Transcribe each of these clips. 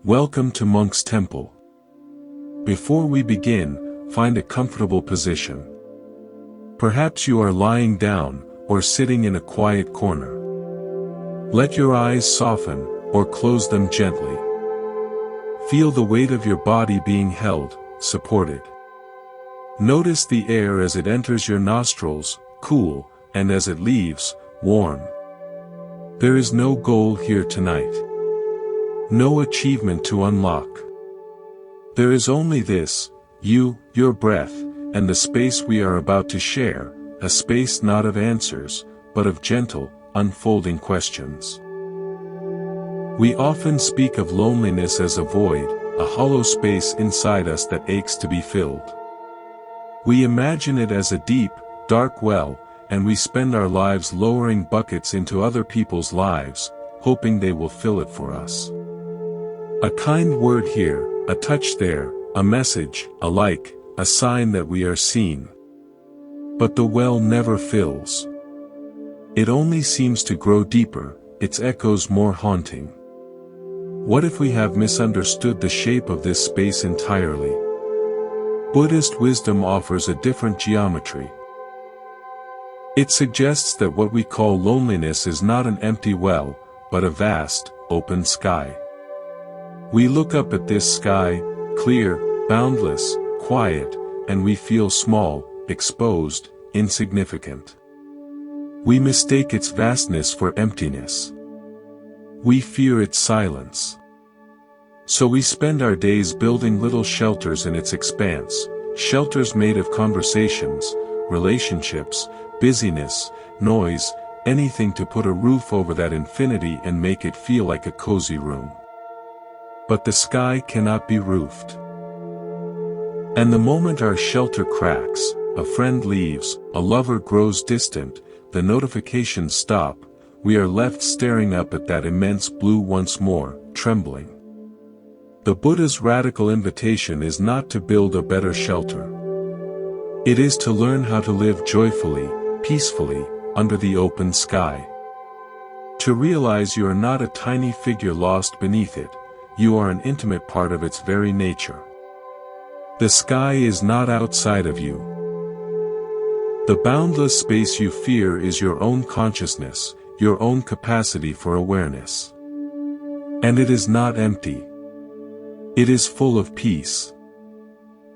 Welcome to Monk's Temple. Before we begin, find a comfortable position. Perhaps you are lying down, or sitting in a quiet corner. Let your eyes soften, or close them gently. Feel the weight of your body being held, supported. Notice the air as it enters your nostrils, cool, and as it leaves, warm. There is no goal here tonight. No achievement to unlock. There is only this, you, your breath, and the space we are about to share, a space not of answers, but of gentle, unfolding questions. We often speak of loneliness as a void, a hollow space inside us that aches to be filled. We imagine it as a deep, dark well, and we spend our lives lowering buckets into other people's lives, hoping they will fill it for us. A kind word here, a touch there, a message, a like, a sign that we are seen. But the well never fills. It only seems to grow deeper, its echoes more haunting. What if we have misunderstood the shape of this space entirely? Buddhist wisdom offers a different geometry. It suggests that what we call loneliness is not an empty well, but a vast, open sky. We look up at this sky, clear, boundless, quiet, and we feel small, exposed, insignificant. We mistake its vastness for emptiness. We fear its silence. So we spend our days building little shelters in its expanse, shelters made of conversations, relationships, busyness, noise, anything to put a roof over that infinity and make it feel like a cozy room. But the sky cannot be roofed. And the moment our shelter cracks, a friend leaves, a lover grows distant, the notifications stop, we are left staring up at that immense blue once more, trembling. The Buddha's radical invitation is not to build a better shelter. It is to learn how to live joyfully, peacefully, under the open sky. To realize you are not a tiny figure lost beneath it, you are an intimate part of its very nature. The sky is not outside of you. The boundless space you fear is your own consciousness, your own capacity for awareness. And it is not empty. It is full of peace.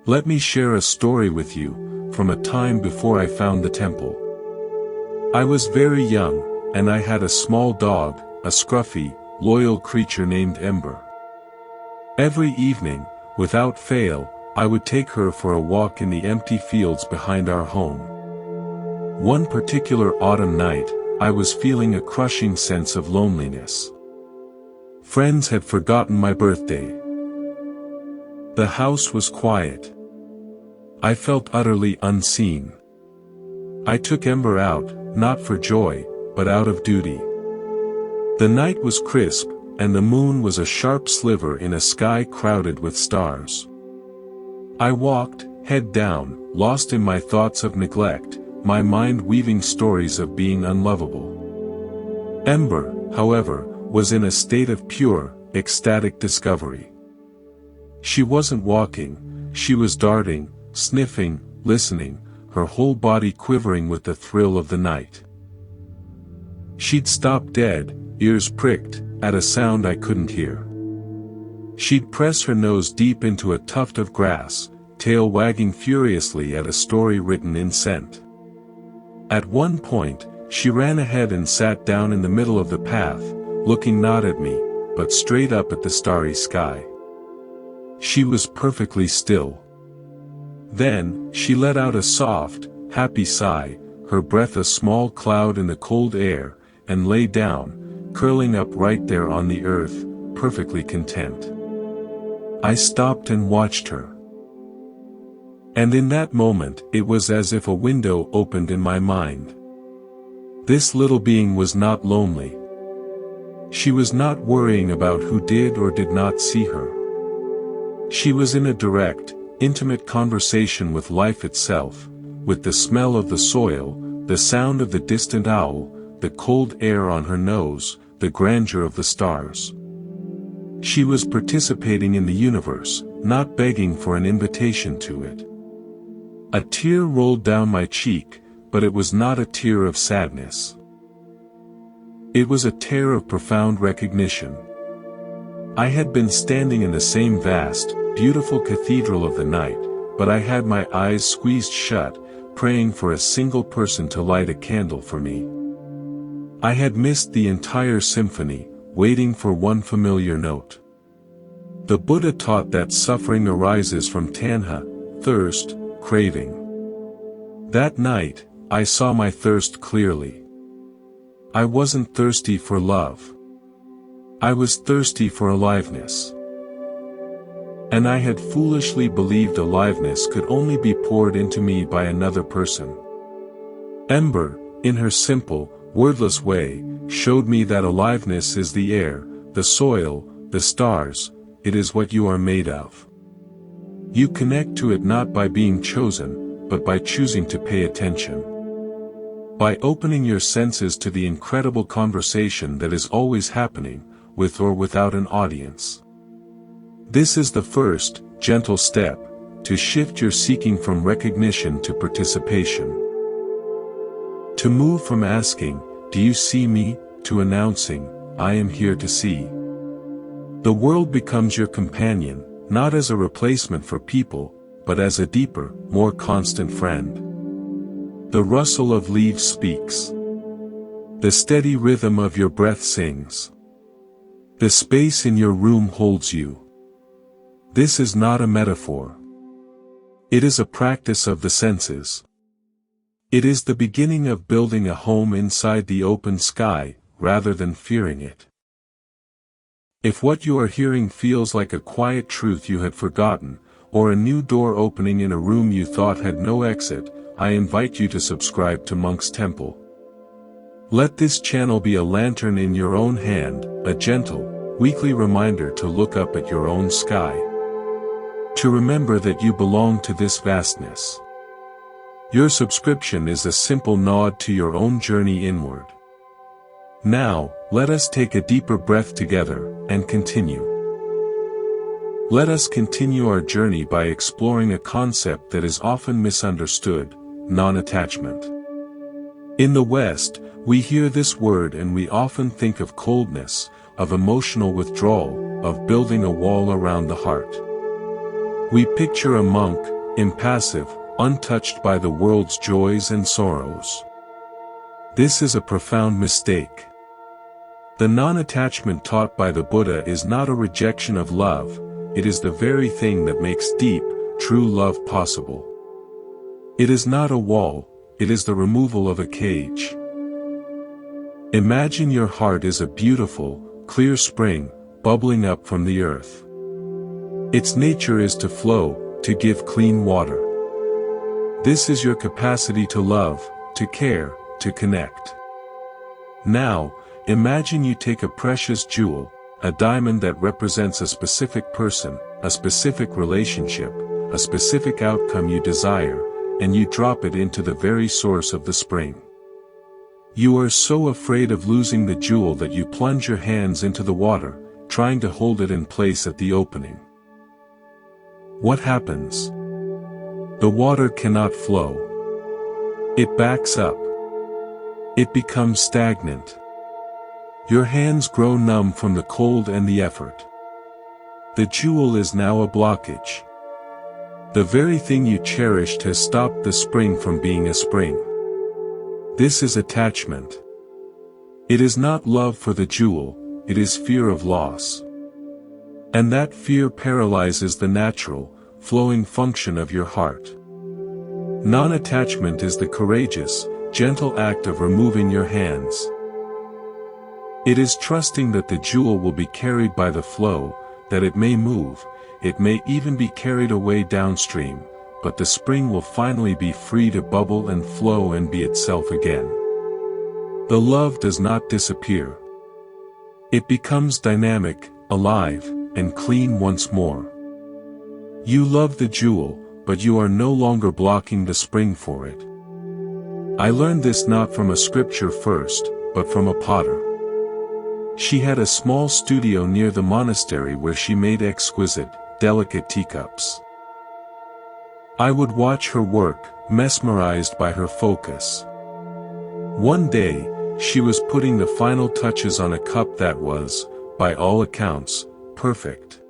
Let me share a story with you, from a time before I found the temple. I was very young, and I had a small dog, a scruffy, loyal creature named Ember. Every evening, without fail, I would take her for a walk in the empty fields behind our home. One particular autumn night, I was feeling a crushing sense of loneliness. Friends had forgotten my birthday. The house was quiet. I felt utterly unseen. I took Ember out, not for joy, but out of duty. The night was crisp, and the moon was a sharp sliver in a sky crowded with stars. I walked, head down, lost in my thoughts of neglect, my mind weaving stories of being unlovable. Ember, however, was in a state of pure, ecstatic discovery. She wasn't walking, she was darting, sniffing, listening, her whole body quivering with the thrill of the night. She'd stop dead, ears pricked, at a sound I couldn't hear. She'd press her nose deep into a tuft of grass, tail wagging furiously at a story written in scent. At one point, she ran ahead and sat down in the middle of the path, looking not at me, but straight up at the starry sky. She was perfectly still. Then, she let out a soft, happy sigh, her breath a small cloud in the cold air, and lay down, curling up right there on the earth, perfectly content. I stopped and watched her. And in that moment, it was as if a window opened in my mind. This little being was not lonely. She was not worrying about who did or did not see her. She was in a direct, intimate conversation with life itself, with the smell of the soil, the sound of the distant owl, the cold air on her nose, the grandeur of the stars. She was participating in the universe, not begging for an invitation to it. A tear rolled down my cheek, but it was not a tear of sadness. It was a tear of profound recognition. I had been standing in the same vast, beautiful cathedral of the night, but I had my eyes squeezed shut, praying for a single person to light a candle for me. I had missed the entire symphony, waiting for one familiar note. The Buddha taught that suffering arises from tanha, thirst, craving. That night, I saw my thirst clearly. I wasn't thirsty for love. I was thirsty for aliveness. And I had foolishly believed aliveness could only be poured into me by another person. Ember, in her simple, wordless way, showed me that aliveness is the air, the soil, the stars, it is what you are made of. You connect to it not by being chosen, but by choosing to pay attention. By opening your senses to the incredible conversation that is always happening, with or without an audience. This is the first, gentle step, to shift your seeking from recognition to participation. To move from asking, "Do you see me?" to announcing, "I am here to see." The world becomes your companion, not as a replacement for people, but as a deeper, more constant friend. The rustle of leaves speaks. The steady rhythm of your breath sings. The space in your room holds you. This is not a metaphor. It is a practice of the senses. It is the beginning of building a home inside the open sky, rather than fearing it. If what you are hearing feels like a quiet truth you had forgotten, or a new door opening in a room you thought had no exit, I invite you to subscribe to Monk's Temple. Let this channel be a lantern in your own hand, a gentle, weekly reminder to look up at your own sky. To remember that you belong to this vastness. Your subscription is a simple nod to your own journey inward. Now, let us take a deeper breath together, and continue. Let us continue our journey by exploring a concept that is often misunderstood, non-attachment. In the West, we hear this word and we often think of coldness, of emotional withdrawal, of building a wall around the heart. We picture a monk, impassive, untouched by the world's joys and sorrows. This is a profound mistake. The non-attachment taught by the Buddha is not a rejection of love, it is the very thing that makes deep, true love possible. It is not a wall, it is the removal of a cage. Imagine your heart is a beautiful, clear spring, bubbling up from the earth. Its nature is to flow, to give clean water. This is your capacity to love, to care, to connect. Now, imagine you take a precious jewel, a diamond that represents a specific person, a specific relationship, a specific outcome you desire, and you drop it into the very source of the spring. You are so afraid of losing the jewel that you plunge your hands into the water, trying to hold it in place at the opening. What happens? The water cannot flow. It backs up. It becomes stagnant. Your hands grow numb from the cold and the effort. The jewel is now a blockage. The very thing you cherished has stopped the spring from being a spring. This is attachment. It is not love for the jewel, it is fear of loss. And that fear paralyzes the natural, flowing function of your heart. Non-attachment is the courageous, gentle act of removing your hands. It is trusting that the jewel will be carried by the flow, that it may move, it may even be carried away downstream, but the spring will finally be free to bubble and flow and be itself again. The love does not disappear. It becomes dynamic, alive, and clean once more. You love the jewel, but you are no longer blocking the spring for it. I learned this not from a scripture first, but from a potter. She had a small studio near the monastery where she made exquisite, delicate teacups. I would watch her work, mesmerized by her focus. One day, she was putting the final touches on a cup that was, by all accounts, perfect.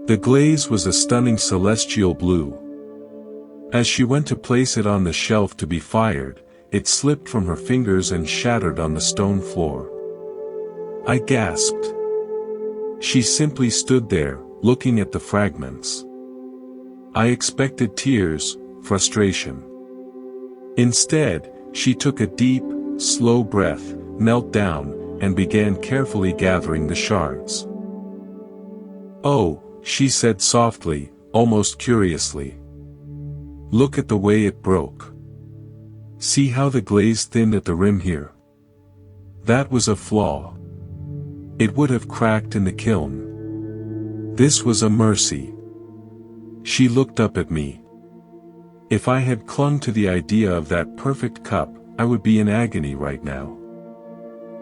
The glaze was a stunning celestial blue. As she went to place it on the shelf to be fired, it slipped from her fingers and shattered on the stone floor. I gasped. She simply stood there, looking at the fragments. I expected tears, frustration. Instead, she took a deep, slow breath, knelt down, and began carefully gathering the shards. "Oh," she said softly, almost curiously. "Look at the way it broke. See how the glaze thinned at the rim here? That was a flaw. It would have cracked in the kiln. This was a mercy." She looked up at me. If I had clung to the idea of that perfect cup, I would be in agony right now.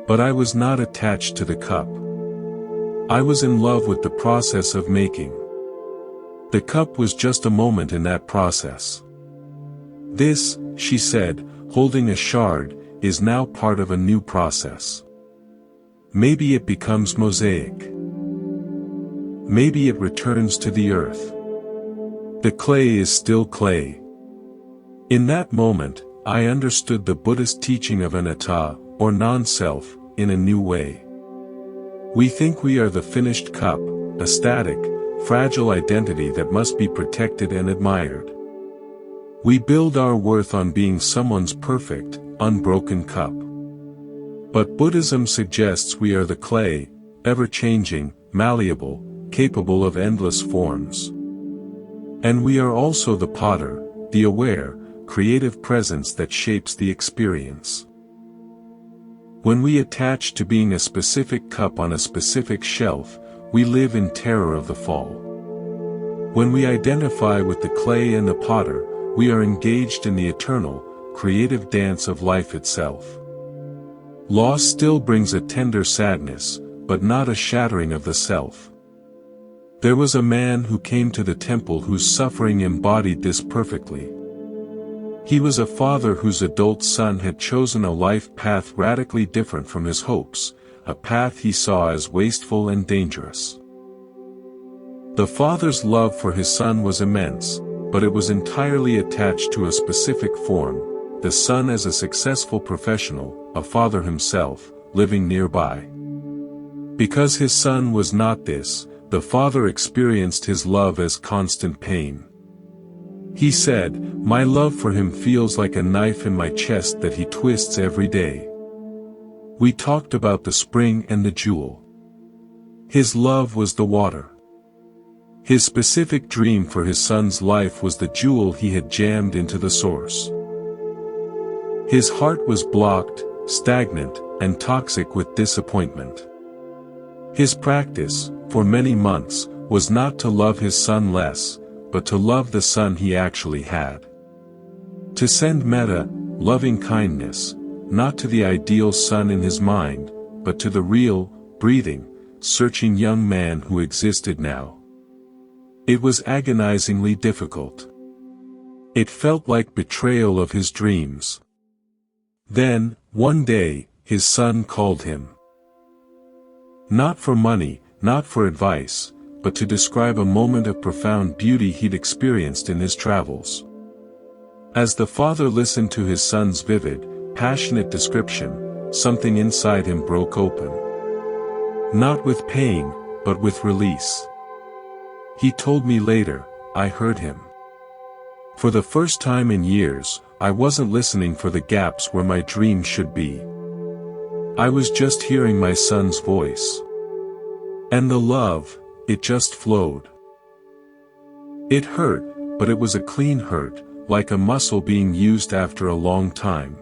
But I was not attached to the cup. I was in love with the process of making. The cup was just a moment in that process. "This," she said, holding a shard, "is now part of a new process. Maybe it becomes mosaic. Maybe it returns to the earth. The clay is still clay." In that moment, I understood the Buddhist teaching of anatta, or non-self, in a new way. We think we are the finished cup, a static, fragile identity that must be protected and admired. We build our worth on being someone's perfect, unbroken cup. But Buddhism suggests we are the clay, ever-changing, malleable, capable of endless forms. And we are also the potter, the aware, creative presence that shapes the experience. When we attach to being a specific cup on a specific shelf, we live in terror of the fall. When we identify with the clay and the potter, we are engaged in the eternal, creative dance of life itself. Loss still brings a tender sadness, but not a shattering of the self. There was a man who came to the temple whose suffering embodied this perfectly. He was a father whose adult son had chosen a life path radically different from his hopes, a path he saw as wasteful and dangerous. The father's love for his son was immense, but it was entirely attached to a specific form, the son as a successful professional, a father himself, living nearby. Because his son was not this, the father experienced his love as constant pain. He said, "My love for him feels like a knife in my chest that he twists every day." We talked about the spring and the jewel. His love was the water. His specific dream for his son's life was the jewel he had jammed into the source. His heart was blocked, stagnant, and toxic with disappointment. His practice, for many months, was not to love his son less, but to love the son he actually had. To send metta, loving kindness, not to the ideal son in his mind, but to the real, breathing, searching young man who existed now. It was agonizingly difficult. It felt like betrayal of his dreams. Then, one day, his son called him. Not for money, not for advice, but to describe a moment of profound beauty he'd experienced in his travels. As the father listened to his son's vivid, passionate description, something inside him broke open. Not with pain, but with release. He told me later, I heard him. For the first time in years, I wasn't listening for the gaps where my dreams should be. I was just hearing my son's voice. And the love, it just flowed. It hurt, but it was a clean hurt, like a muscle being used after a long time.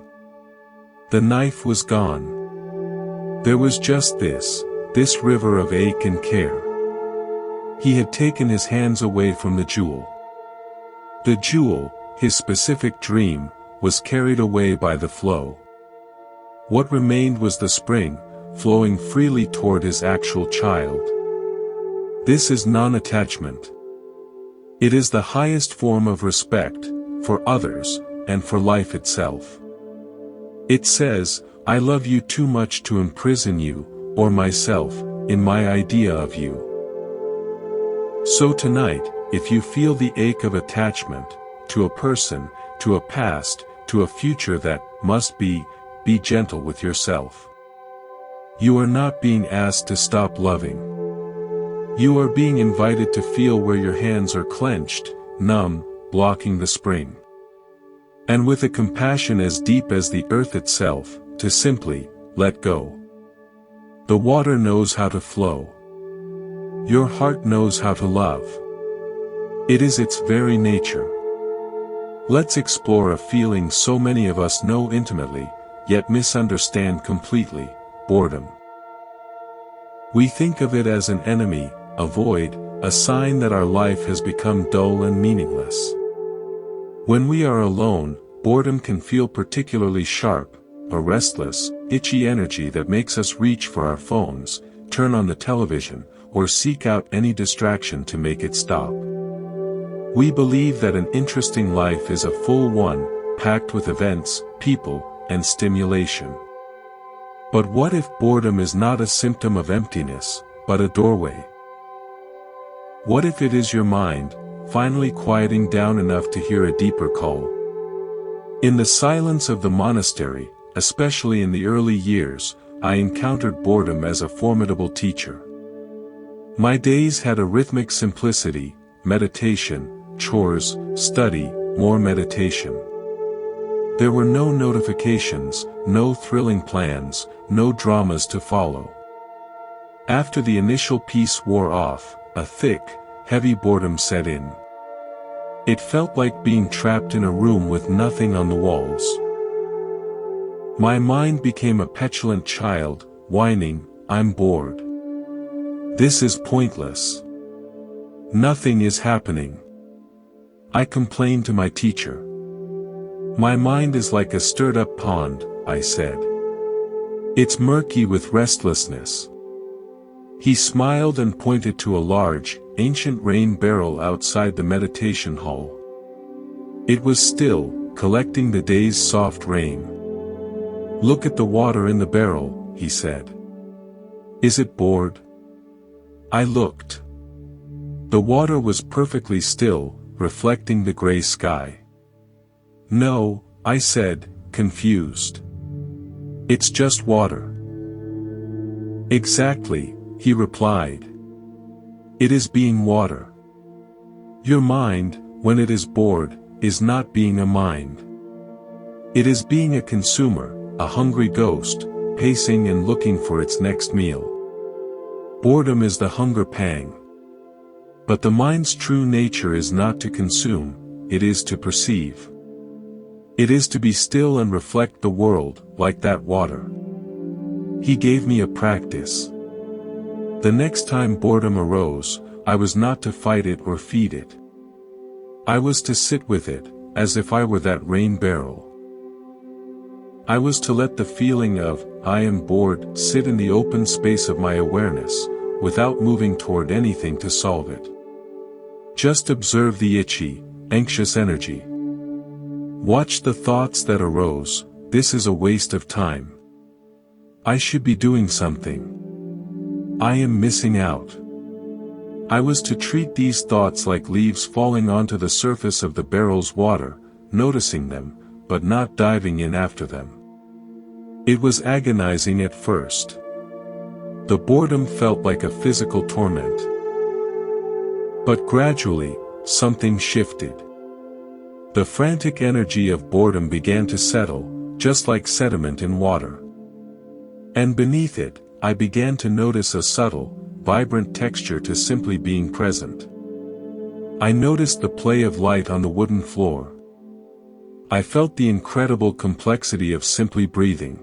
The knife was gone. There was just this river of ache and care. He had taken his hands away from the jewel. The jewel, his specific dream, was carried away by the flow. What remained was the spring, flowing freely toward his actual child. This is non-attachment. It is the highest form of respect, for others, and for life itself. It says, I love you too much to imprison you, or myself, in my idea of you. So tonight, if you feel the ache of attachment, to a person, to a past, to a future that must be gentle with yourself. You are not being asked to stop loving. You are being invited to feel where your hands are clenched, numb, blocking the spring. And with a compassion as deep as the earth itself, to simply let go. The water knows how to flow. Your heart knows how to love. It is its very nature. Let's explore a feeling so many of us know intimately, yet misunderstand completely: boredom. We think of it as an enemy, a void, a sign that our life has become dull and meaningless. When we are alone, boredom can feel particularly sharp, a restless, itchy energy that makes us reach for our phones, turn on the television, or seek out any distraction to make it stop. We believe that an interesting life is a full one, packed with events, people, and stimulation. But what if boredom is not a symptom of emptiness, but a doorway? What if it is your mind, finally quieting down enough to hear a deeper call? In the silence of the monastery, especially in the early years, I encountered boredom as a formidable teacher. My days had a rhythmic simplicity: meditation, chores, study, more meditation. There were no notifications, no thrilling plans, no dramas to follow. After the initial peace wore off, a thick, heavy boredom set in. It felt like being trapped in a room with nothing on the walls. My mind became a petulant child, whining, I'm bored. This is pointless. Nothing is happening. I complained to my teacher. My mind is like a stirred-up pond, I said. It's murky with restlessness. He smiled and pointed to a large, ancient rain barrel outside the meditation hall. It was still, collecting the day's soft rain. Look at the water in the barrel, he said. Is it bored? I looked. The water was perfectly still, reflecting the gray sky. No, I said, confused. It's just water. Exactly, he replied. It is being water. Your mind, when it is bored, is not being a mind. It is being a consumer, a hungry ghost, pacing and looking for its next meal. Boredom is the hunger pang. But the mind's true nature is not to consume, it is to perceive. It is to be still and reflect the world, like that water. He gave me a practice. The next time boredom arose, I was not to fight it or feed it. I was to sit with it, as if I were that rain barrel. I was to let the feeling of, I am bored, sit in the open space of my awareness, without moving toward anything to solve it. Just observe the itchy, anxious energy. Watch the thoughts that arose. This is a waste of time. I should be doing something. I am missing out. I was to treat these thoughts like leaves falling onto the surface of the barrel's water, noticing them, but not diving in after them. It was agonizing at first. The boredom felt like a physical torment. But gradually, something shifted. The frantic energy of boredom began to settle, just like sediment in water. And beneath it, I began to notice a subtle, vibrant texture to simply being present. I noticed the play of light on the wooden floor. I felt the incredible complexity of simply breathing.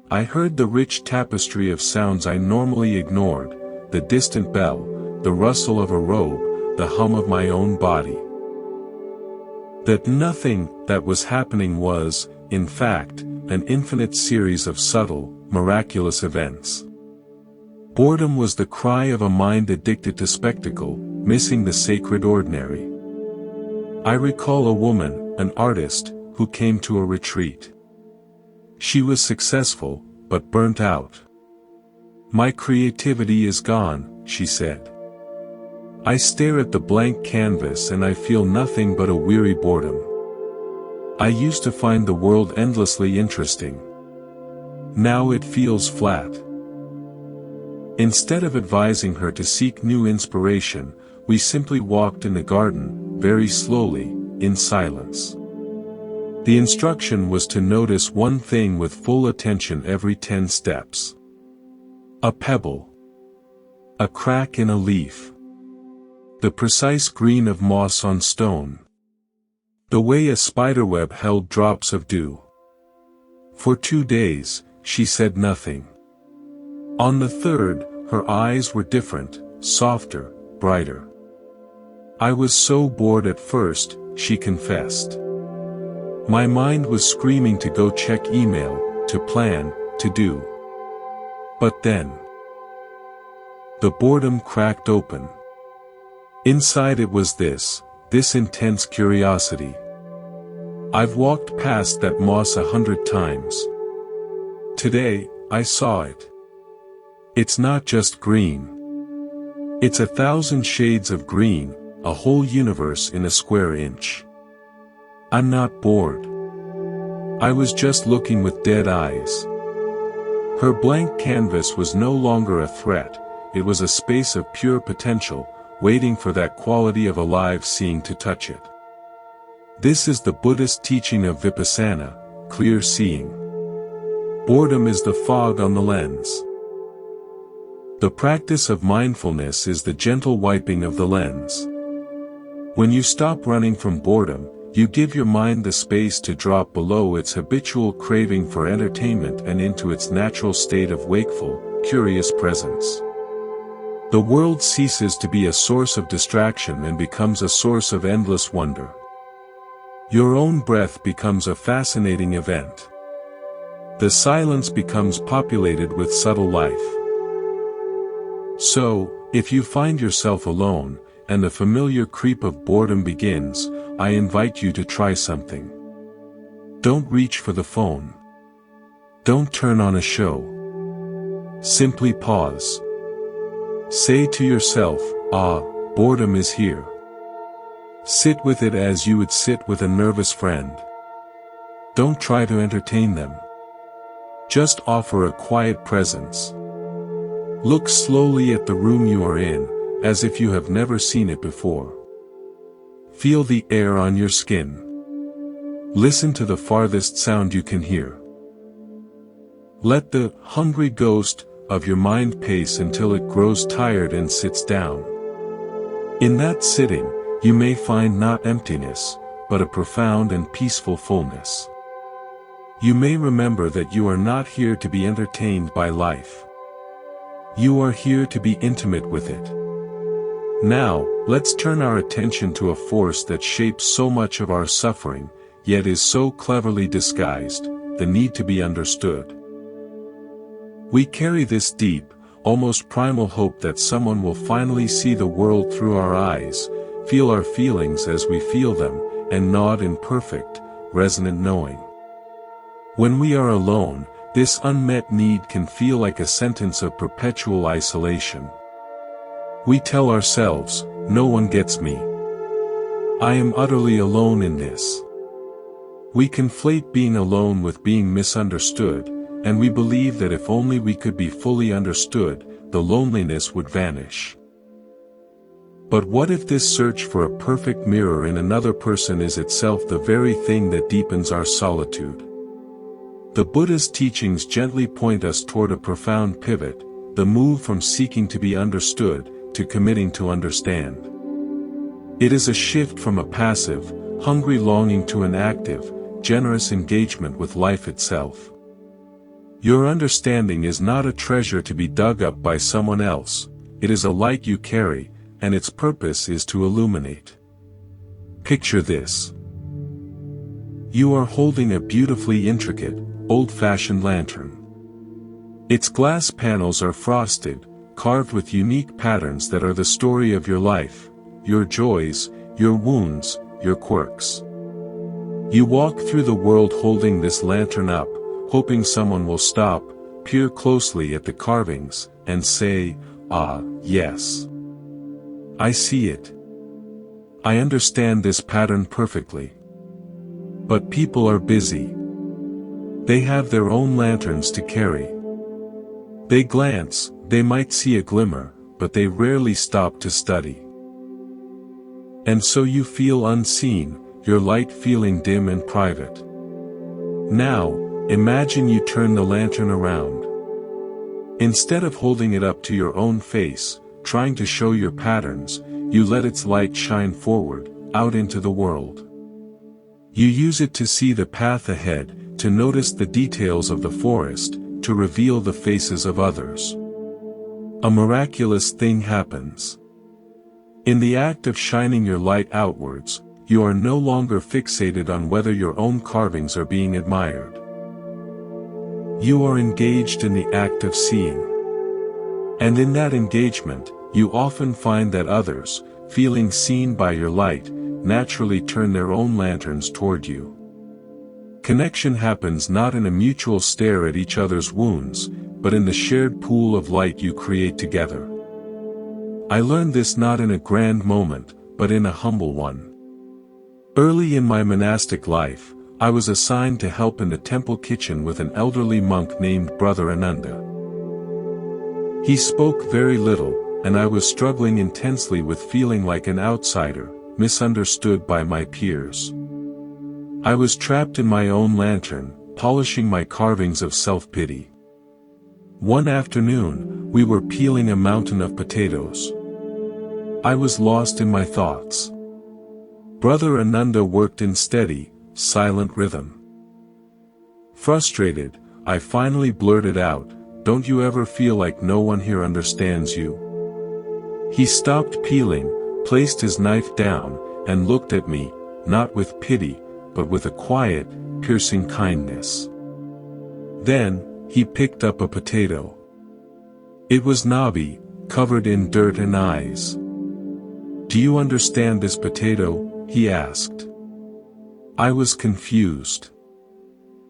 I heard the rich tapestry of sounds I normally ignored, the distant bell, the rustle of a robe, the hum of my own body. That nothing that was happening was, in fact, an infinite series of subtle, miraculous events. Boredom was the cry of a mind addicted to spectacle, missing the sacred ordinary. I recall a woman, an artist, who came to a retreat. She was successful, but burnt out. "My creativity is gone," she said. "I stare at the blank canvas and I feel nothing but a weary boredom. I used to find the world endlessly interesting. Now it feels flat." Instead of advising her to seek new inspiration, we simply walked in the garden, very slowly, in silence. The instruction was to notice one thing with full attention every 10 steps. A pebble. A crack in a leaf. The precise green of moss on stone. The way a spiderweb held drops of dew. For 2 days, she said nothing. On the third, her eyes were different, softer, brighter. "I was so bored at first," she confessed. "My mind was screaming to go check email, to plan, to do. But then, the boredom cracked open. Inside it was this intense curiosity. I've walked past that moss 100 times. Today, I saw it. It's not just green. It's 1,000 shades of green, a whole universe in a square inch. I'm not bored. I was just looking with dead eyes." Her blank canvas was no longer a threat, it was a space of pure potential, waiting for that quality of alive seeing to touch it. This is the Buddhist teaching of vipassana, clear seeing. Boredom is the fog on the lens. The practice of mindfulness is the gentle wiping of the lens. When you stop running from boredom, you give your mind the space to drop below its habitual craving for entertainment and into its natural state of wakeful, curious presence. The world ceases to be a source of distraction and becomes a source of endless wonder. Your own breath becomes a fascinating event. The silence becomes populated with subtle life. So, if you find yourself alone, and the familiar creep of boredom begins, I invite you to try something. Don't reach for the phone. Don't turn on a show. Simply pause. Say to yourself, "Ah, boredom is here." Sit with it as you would sit with a nervous friend. Don't try to entertain them. Just offer a quiet presence. Look slowly at the room you are in, as if you have never seen it before. Feel the air on your skin. Listen to the farthest sound you can hear. Let the hungry ghost of your mind pace until it grows tired and sits down. In that sitting, you may find not emptiness, but a profound and peaceful fullness. You may remember that you are not here to be entertained by life. You are here to be intimate with it. Now, let's turn our attention to a force that shapes so much of our suffering, yet is so cleverly disguised, the need to be understood. We carry this deep, almost primal hope that someone will finally see the world through our eyes, feel our feelings as we feel them, and nod in perfect, resonant knowing. When we are alone, this unmet need can feel like a sentence of perpetual isolation. We tell ourselves, "No one gets me. I am utterly alone in this." We conflate being alone with being misunderstood, and we believe that if only we could be fully understood, the loneliness would vanish. But what if this search for a perfect mirror in another person is itself the very thing that deepens our solitude? The Buddha's teachings gently point us toward a profound pivot, the move from seeking to be understood, to committing to understand. It is a shift from a passive, hungry longing to an active, generous engagement with life itself. Your understanding is not a treasure to be dug up by someone else, it is a light you carry, and its purpose is to illuminate. Picture this. You are holding a beautifully intricate, old-fashioned lantern. Its glass panels are frosted, carved with unique patterns that are the story of your life, your joys, your wounds, your quirks. You walk through the world holding this lantern up, hoping someone will stop, peer closely at the carvings, and say, "Ah, yes. I see it. I understand this pattern perfectly." But people are busy. They have their own lanterns to carry. They glance, they might see a glimmer, but they rarely stop to study. And so you feel unseen, your light feeling dim and private. Now, imagine you turn the lantern around. Instead of holding it up to your own face, trying to show your patterns, you let its light shine forward, out into the world. You use it to see the path ahead, to notice the details of the forest, to reveal the faces of others. A miraculous thing happens. In the act of shining your light outwards, you are no longer fixated on whether your own carvings are being admired. You are engaged in the act of seeing. And in that engagement, you often find that others, feeling seen by your light, naturally turn their own lanterns toward you. Connection happens not in a mutual stare at each other's wounds, but in the shared pool of light you create together. I learned this not in a grand moment, but in a humble one. Early in my monastic life, I was assigned to help in the temple kitchen with an elderly monk named Brother Ananda. He spoke very little, and I was struggling intensely with feeling like an outsider, misunderstood by my peers. I was trapped in my own lantern, polishing my carvings of self-pity. One afternoon, we were peeling a mountain of potatoes. I was lost in my thoughts. Brother Ananda worked in steady, silent rhythm. Frustrated, I finally blurted out, "Don't you ever feel like no one here understands you?" He stopped peeling, placed his knife down, and looked at me, not with pity, but with a quiet, piercing kindness. Then, he picked up a potato. It was knobby, covered in dirt and eyes. "Do you understand this potato?" he asked. I was confused.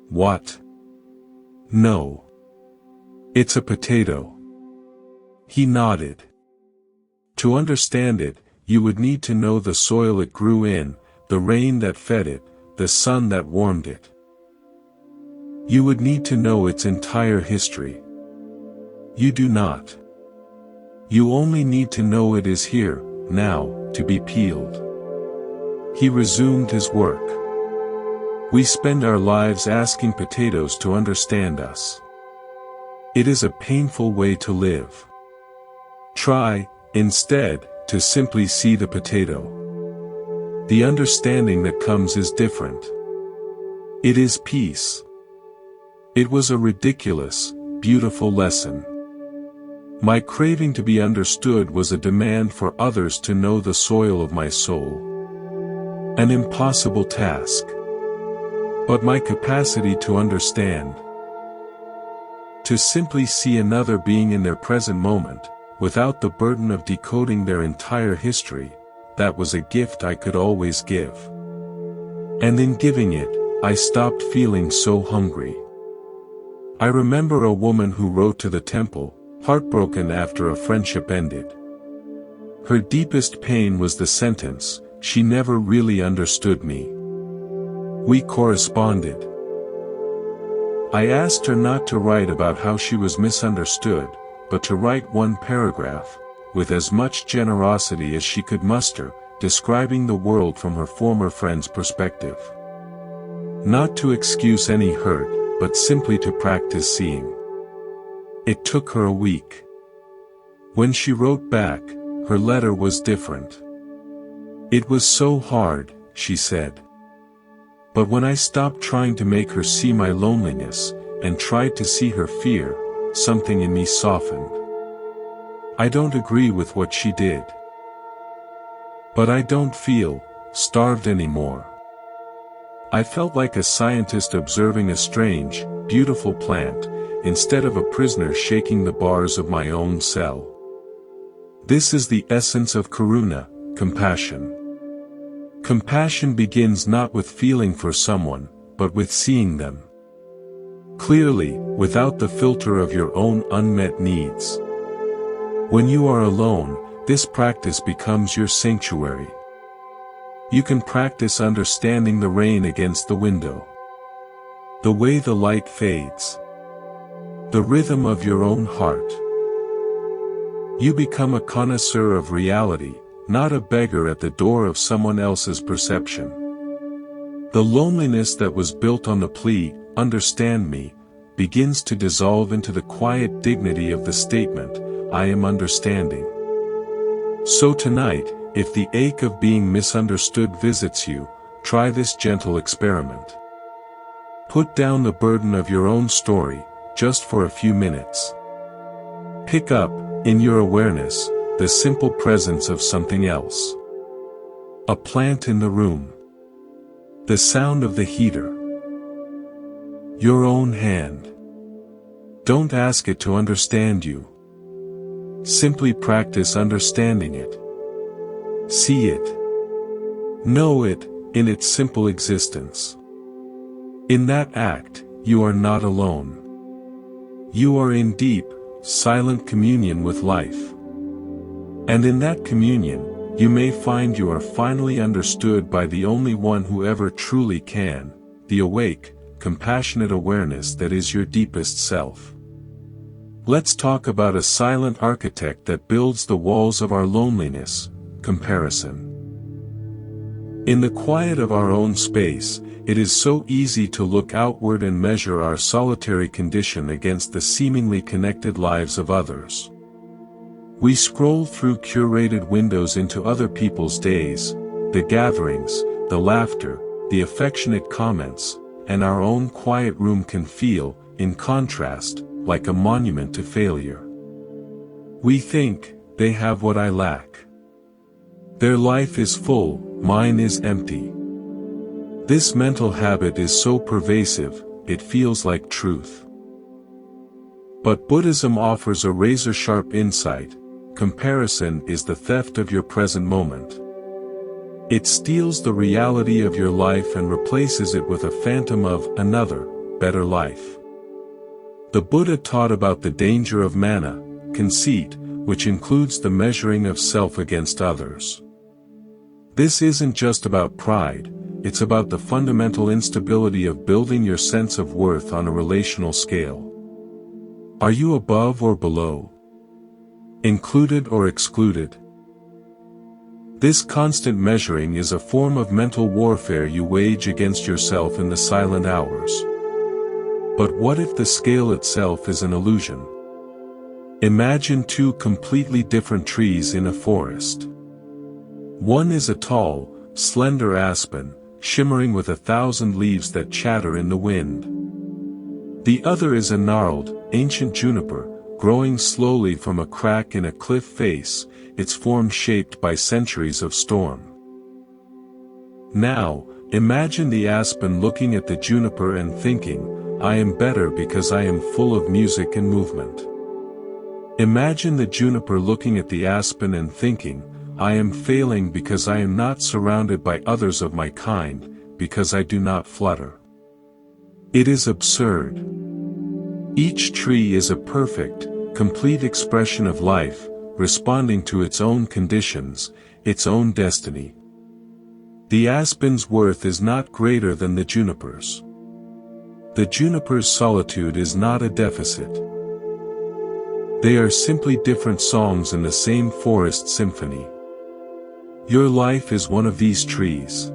"What?" "No. It's a potato." He nodded. "To understand it, you would need to know the soil it grew in, the rain that fed it, the sun that warmed it. You would need to know its entire history. You do not. You only need to know it is here, now, to be peeled." He resumed his work. "We spend our lives asking potatoes to understand us. It is a painful way to live. Try, instead, to simply see the potato. The understanding that comes is different. It is peace." It was a ridiculous, beautiful lesson. My craving to be understood was a demand for others to know the soil of my soul. An impossible task. But my capacity to understand, to simply see another being in their present moment, without the burden of decoding their entire history, that was a gift I could always give. And in giving it, I stopped feeling so hungry. I remember a woman who wrote to the temple, heartbroken after a friendship ended. Her deepest pain was the sentence, "She never really understood me." We corresponded. I asked her not to write about how she was misunderstood, but to write one paragraph, with as much generosity as she could muster, describing the world from her former friend's perspective. Not to excuse any hurt, but simply to practice seeing. It took her a week. When she wrote back, her letter was different. "It was so hard," she said. "But when I stopped trying to make her see my loneliness, and tried to see her fear, something in me softened. I don't agree with what she did. But I don't feel starved anymore." I felt like a scientist observing a strange, beautiful plant, instead of a prisoner shaking the bars of my own cell. This is the essence of karuna, compassion. Compassion begins not with feeling for someone, but with seeing them clearly, without the filter of your own unmet needs. When you are alone, this practice becomes your sanctuary. You can practice understanding the rain against the window, the way the light fades, the rhythm of your own heart. You become a connoisseur of reality, not a beggar at the door of someone else's perception. The loneliness that was built on the plea, "Understand me," begins to dissolve into the quiet dignity of the statement, "I am understanding." So tonight, if the ache of being misunderstood visits you, try this gentle experiment. Put down the burden of your own story, just for a few minutes. Pick up, in your awareness, the simple presence of something else. A plant in the room. The sound of the heater. Your own hand. Don't ask it to understand you. Simply practice understanding it. See it. Know it, in its simple existence. In that act, you are not alone. You are in deep, silent communion with life. And in that communion, you may find you are finally understood by the only one who ever truly can, the awake, compassionate awareness that is your deepest self. Let's talk about a silent architect that builds the walls of our loneliness, comparison. In the quiet of our own space, it is so easy to look outward and measure our solitary condition against the seemingly connected lives of others. We scroll through curated windows into other people's days, the gatherings, the laughter, the affectionate comments, and our own quiet room can feel, in contrast, like a monument to failure. We think, they have what I lack. Their life is full, mine is empty. This mental habit is so pervasive, it feels like truth. But Buddhism offers a razor-sharp insight: comparison is the theft of your present moment. It steals the reality of your life and replaces it with a phantom of another, better life. The Buddha taught about the danger of mana, conceit, which includes the measuring of self against others. This isn't just about pride, it's about the fundamental instability of building your sense of worth on a relational scale. Are you above or below? Included or excluded? This constant measuring is a form of mental warfare you wage against yourself in the silent hours. But what if the scale itself is an illusion? Imagine two completely different trees in a forest. One is a tall, slender aspen, shimmering with 1,000 leaves that chatter in the wind. The other is a gnarled, ancient juniper, growing slowly from a crack in a cliff face, its form shaped by centuries of storm. Now, imagine the aspen looking at the juniper and thinking, "I am better because I am full of music and movement." Imagine the juniper looking at the aspen and thinking, "I am failing because I am not surrounded by others of my kind, because I do not flutter." It is absurd. Each tree is a perfect, complete expression of life, responding to its own conditions, its own destiny. The aspen's worth is not greater than the juniper's. The juniper's solitude is not a deficit. They are simply different songs in the same forest symphony. Your life is one of these trees.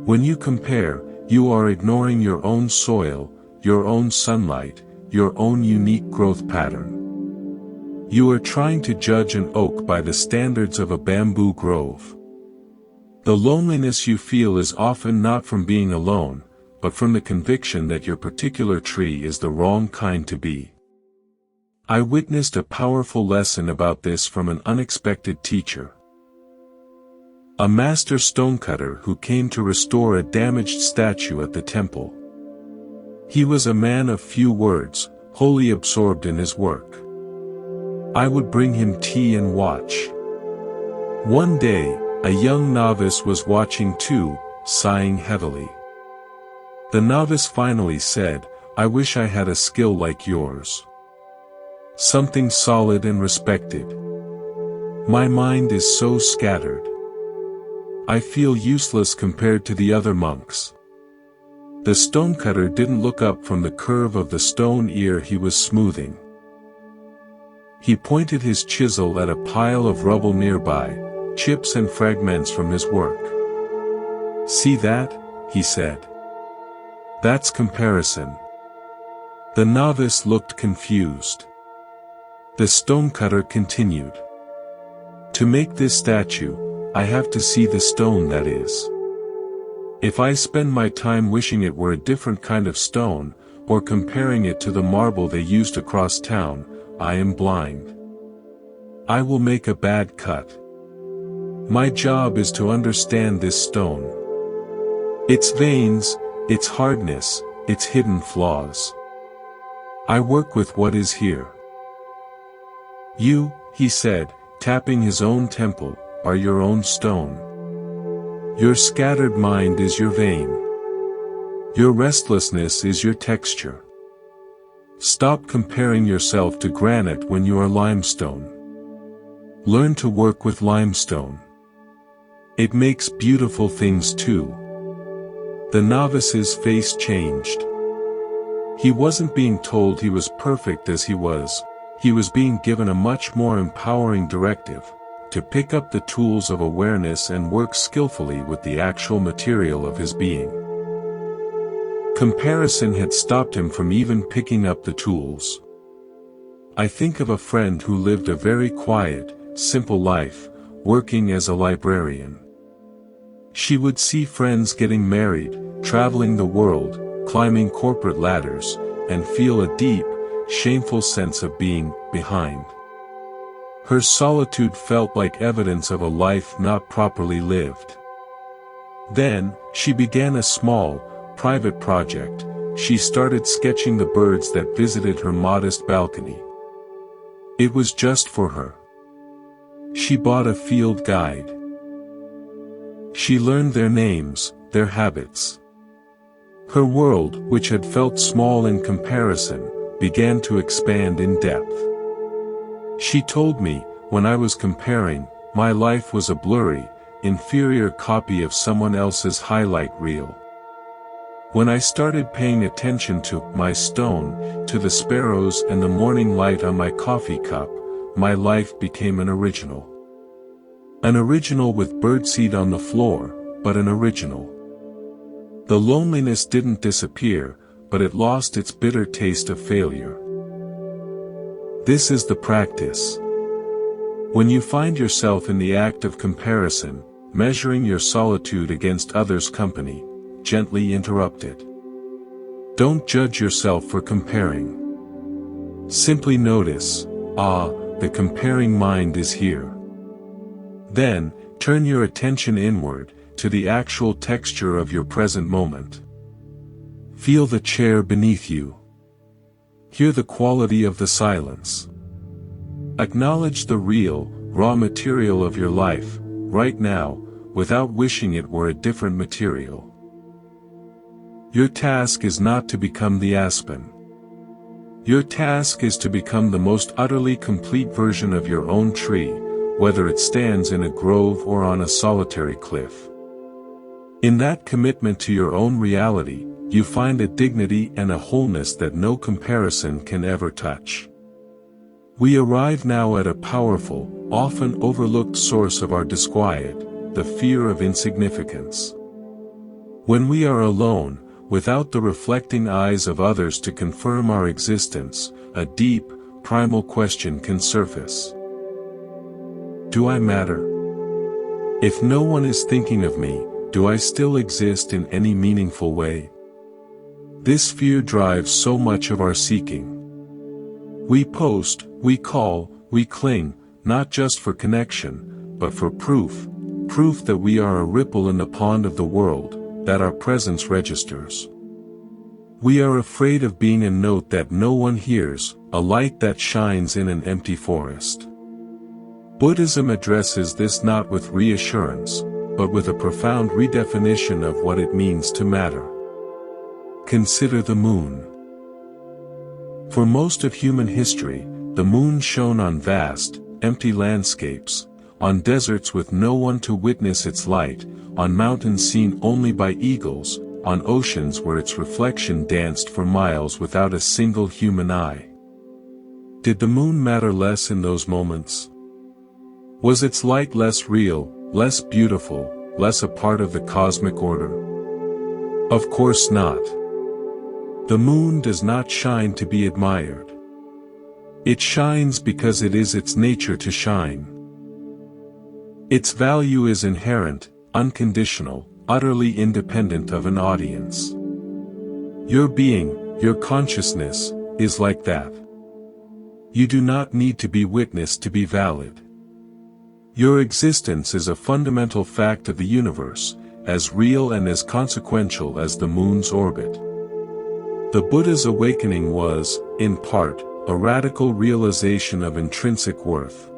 When you compare, you are ignoring your own soil, your own sunlight, your own unique growth pattern. You are trying to judge an oak by the standards of a bamboo grove. The loneliness you feel is often not from being alone, but from the conviction that your particular tree is the wrong kind to be. I witnessed a powerful lesson about this from an unexpected teacher. A master stonecutter who came to restore a damaged statue at the temple. He was a man of few words, wholly absorbed in his work. I would bring him tea and watch. One day, a young novice was watching too, sighing heavily. The novice finally said, "I wish I had a skill like yours. Something solid and respected. My mind is so scattered. I feel useless compared to the other monks." The stonecutter didn't look up from the curve of the stone ear he was smoothing. He pointed his chisel at a pile of rubble nearby, chips and fragments from his work. "See that?" he said. "That's comparison." The novice looked confused. The stonecutter continued. "To make this statue, I have to see the stone that is. If I spend my time wishing it were a different kind of stone, or comparing it to the marble they used across town, I am blind. I will make a bad cut. My job is to understand this stone. Its veins, its hardness, its hidden flaws. I work with what is here. You," he said, tapping his own temple, "are your own stone. Your scattered mind is your vein. Your restlessness is your texture. Stop comparing yourself to granite when you are limestone. Learn to work with limestone. It makes beautiful things too." The novice's face changed. He wasn't being told he was perfect as he was being given a much more empowering directive, to pick up the tools of awareness and work skillfully with the actual material of his being. Comparison had stopped him from even picking up the tools. I think of a friend who lived a very quiet, simple life, working as a librarian. She would see friends getting married, traveling the world, climbing corporate ladders, and feel a deep, shameful sense of being behind. Her solitude felt like evidence of a life not properly lived. Then, she began a small, private project. She started sketching the birds that visited her modest balcony. It was just for her. She bought a field guide. She learned their names, their habits. Her world, which had felt small in comparison, began to expand in depth. She told me, when I was comparing, my life was a blurry, inferior copy of someone else's highlight reel. When I started paying attention to my stone, to the sparrows and the morning light on my coffee cup, my life became an original. An original with birdseed on the floor, but an original. The loneliness didn't disappear, but it lost its bitter taste of failure. This is the practice. When you find yourself in the act of comparison, measuring your solitude against others' company, gently interrupt it. Don't judge yourself for comparing. Simply notice, the comparing mind is here. Then, turn your attention inward, to the actual texture of your present moment. Feel the chair beneath you. Hear the quality of the silence. Acknowledge the real, raw material of your life, right now, without wishing it were a different material. Your task is not to become the aspen. Your task is to become the most utterly complete version of your own tree, whether it stands in a grove or on a solitary cliff. In that commitment to your own reality, you find a dignity and a wholeness that no comparison can ever touch. We arrive now at a powerful, often overlooked source of our disquiet, the fear of insignificance. When we are alone, without the reflecting eyes of others to confirm our existence, a deep, primal question can surface. Do I matter? If no one is thinking of me, do I still exist in any meaningful way? This fear drives so much of our seeking. We post, we call, we cling, not just for connection, but for proof that we are a ripple in the pond of the world, that our presence registers. We are afraid of being a note that no one hears, a light that shines in an empty forest. Buddhism addresses this not with reassurance, but with a profound redefinition of what it means to matter. Consider the moon. For most of human history, the moon shone on vast, empty landscapes, on deserts with no one to witness its light, on mountains seen only by eagles, on oceans where its reflection danced for miles without a single human eye. Did the moon matter less in those moments? Was its light less real, less beautiful, less a part of the cosmic order? Of course not. The moon does not shine to be admired. It shines because it is its nature to shine. Its value is inherent, unconditional, utterly independent of an audience. Your being, your consciousness, is like that. You do not need to be witnessed to be valid. Your existence is a fundamental fact of the universe, as real and as consequential as the moon's orbit. The Buddha's awakening was, in part, a radical realization of intrinsic worth.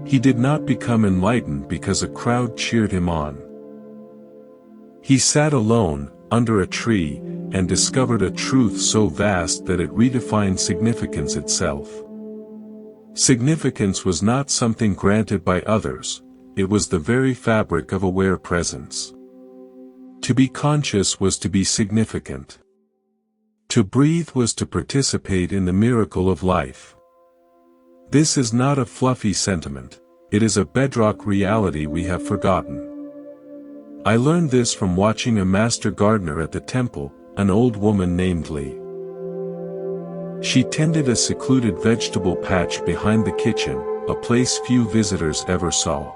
He did not become enlightened because a crowd cheered him on. He sat alone, under a tree, and discovered a truth so vast that it redefined significance itself. Significance was not something granted by others, it was the very fabric of aware presence. To be conscious was to be significant. To breathe was to participate in the miracle of life. This is not a fluffy sentiment, it is a bedrock reality we have forgotten. I learned this from watching a master gardener at the temple, an old woman named Li. She tended a secluded vegetable patch behind the kitchen, a place few visitors ever saw.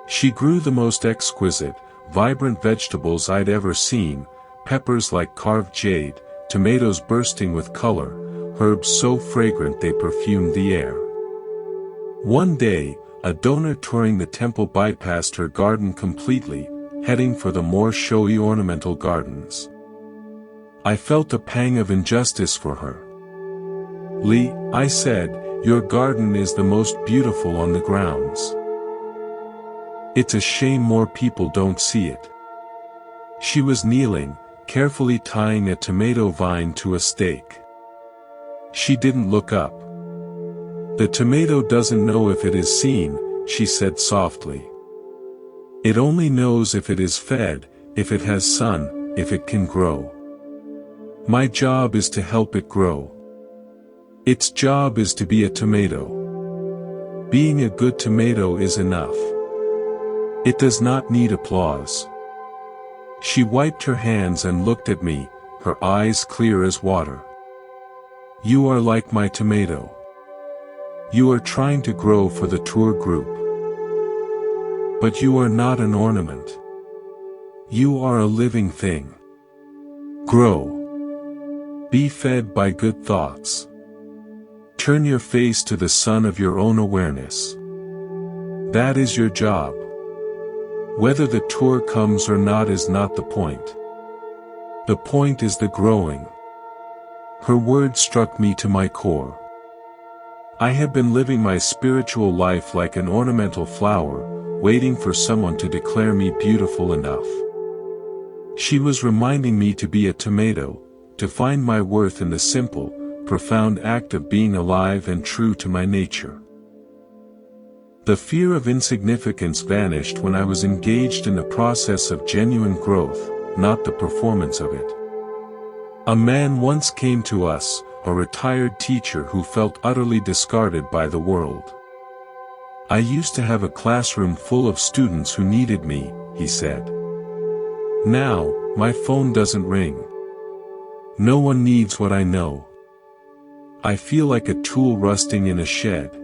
She grew the most exquisite, vibrant vegetables I'd ever seen, peppers like carved jade, tomatoes bursting with color, herbs so fragrant they perfumed the air. One day, a donor touring the temple bypassed her garden completely, heading for the more showy ornamental gardens. I felt a pang of injustice for her. Li, I said, your garden is the most beautiful on the grounds. It's a shame more people don't see it. She was kneeling, carefully tying a tomato vine to a stake. She didn't look up. The tomato doesn't know if it is seen, she said softly. It only knows if it is fed, if it has sun, if it can grow. My job is to help it grow. Its job is to be a tomato. Being a good tomato is enough. It does not need applause. She wiped her hands and looked at me, her eyes clear as water. You are like my tomato. You are trying to grow for the tour group. But you are not an ornament. You are a living thing. Grow. Be fed by good thoughts. Turn your face to the sun of your own awareness. That is your job. Whether the tour comes or not is not the point. The point is the growing. Her words struck me to my core. I had been living my spiritual life like an ornamental flower, waiting for someone to declare me beautiful enough. She was reminding me to be a tomato, to find my worth in the simple, profound act of being alive and true to my nature. The fear of insignificance vanished when I was engaged in the process of genuine growth, not the performance of it. A man once came to us, a retired teacher who felt utterly discarded by the world. I used to have a classroom full of students who needed me, he said. Now, my phone doesn't ring. No one needs what I know. I feel like a tool rusting in a shed.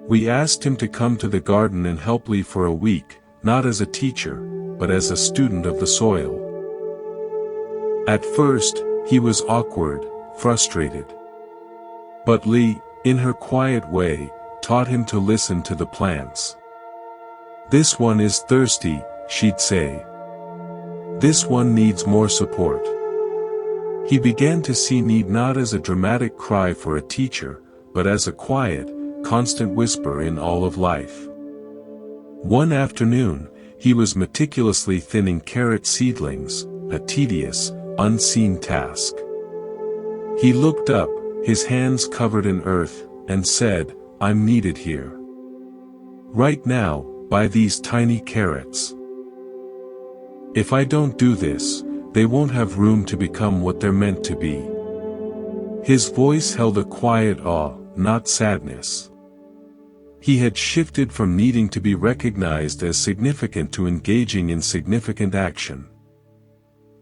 We asked him to come to the garden and help Lee for a week, not as a teacher, but as a student of the soil. At first, he was awkward, frustrated. But Lee, in her quiet way, taught him to listen to the plants. This one is thirsty, she'd say. This one needs more support. He began to see need not as a dramatic cry for a teacher, but as a quiet, constant whisper in all of life. One afternoon, he was meticulously thinning carrot seedlings, a tedious, unseen task. He looked up, his hands covered in earth, and said, "I'm needed here. Right now, by these tiny carrots. If I don't do this, they won't have room to become what they're meant to be." His voice held a quiet awe, not sadness. He had shifted from needing to be recognized as significant to engaging in significant action.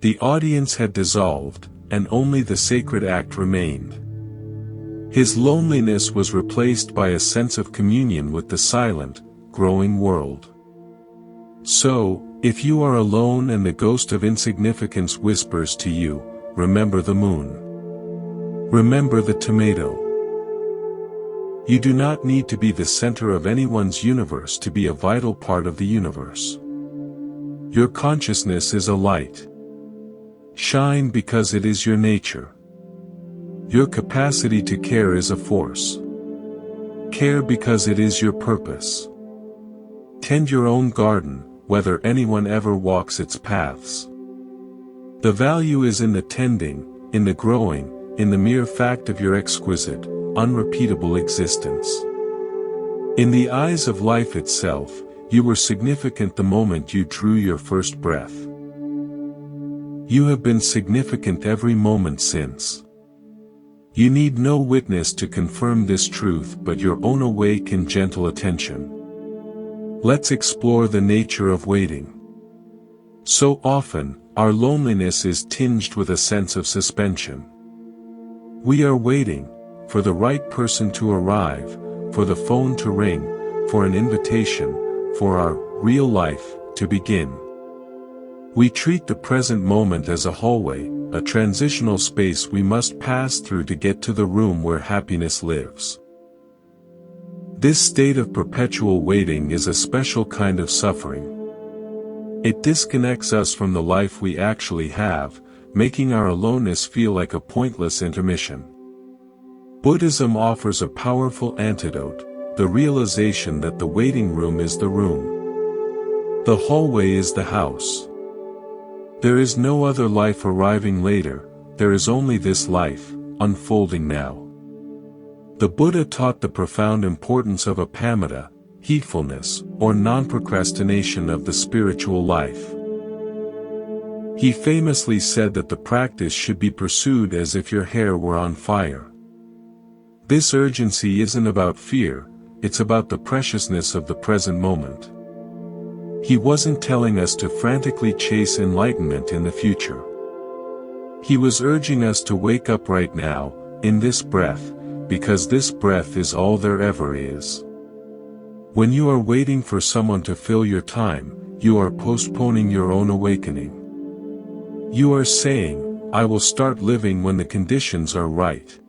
The audience had dissolved, and only the sacred act remained. His loneliness was replaced by a sense of communion with the silent, growing world. So, if you are alone and the ghost of insignificance whispers to you, remember the moon. Remember the tomato. You do not need to be the center of anyone's universe to be a vital part of the universe. Your consciousness is a light. Shine because it is your nature. Your capacity to care is a force. Care because it is your purpose. Tend your own garden, whether anyone ever walks its paths. The value is in the tending, in the growing, in the mere fact of your exquisite, unrepeatable existence. In the eyes of life itself, you were significant the moment you drew your first breath. You have been significant every moment since. You need no witness to confirm this truth but your own awake and gentle attention. Let's explore the nature of waiting. So often, our loneliness is tinged with a sense of suspension. We are waiting, for the right person to arrive, for the phone to ring, for an invitation, for our real life to begin. We treat the present moment as a hallway, a transitional space we must pass through to get to the room where happiness lives. This state of perpetual waiting is a special kind of suffering. It disconnects us from the life we actually have, making our aloneness feel like a pointless intermission. Buddhism offers a powerful antidote, the realization that the waiting room is the room. The hallway is the house. There is no other life arriving later, there is only this life, unfolding now. The Buddha taught the profound importance of apamita, heedfulness, or non-procrastination of the spiritual life. He famously said that the practice should be pursued as if your hair were on fire. This urgency isn't about fear, it's about the preciousness of the present moment. He wasn't telling us to frantically chase enlightenment in the future. He was urging us to wake up right now, in this breath, because this breath is all there ever is. When you are waiting for someone to fill your time, you are postponing your own awakening. You are saying, "I will start living when the conditions are right."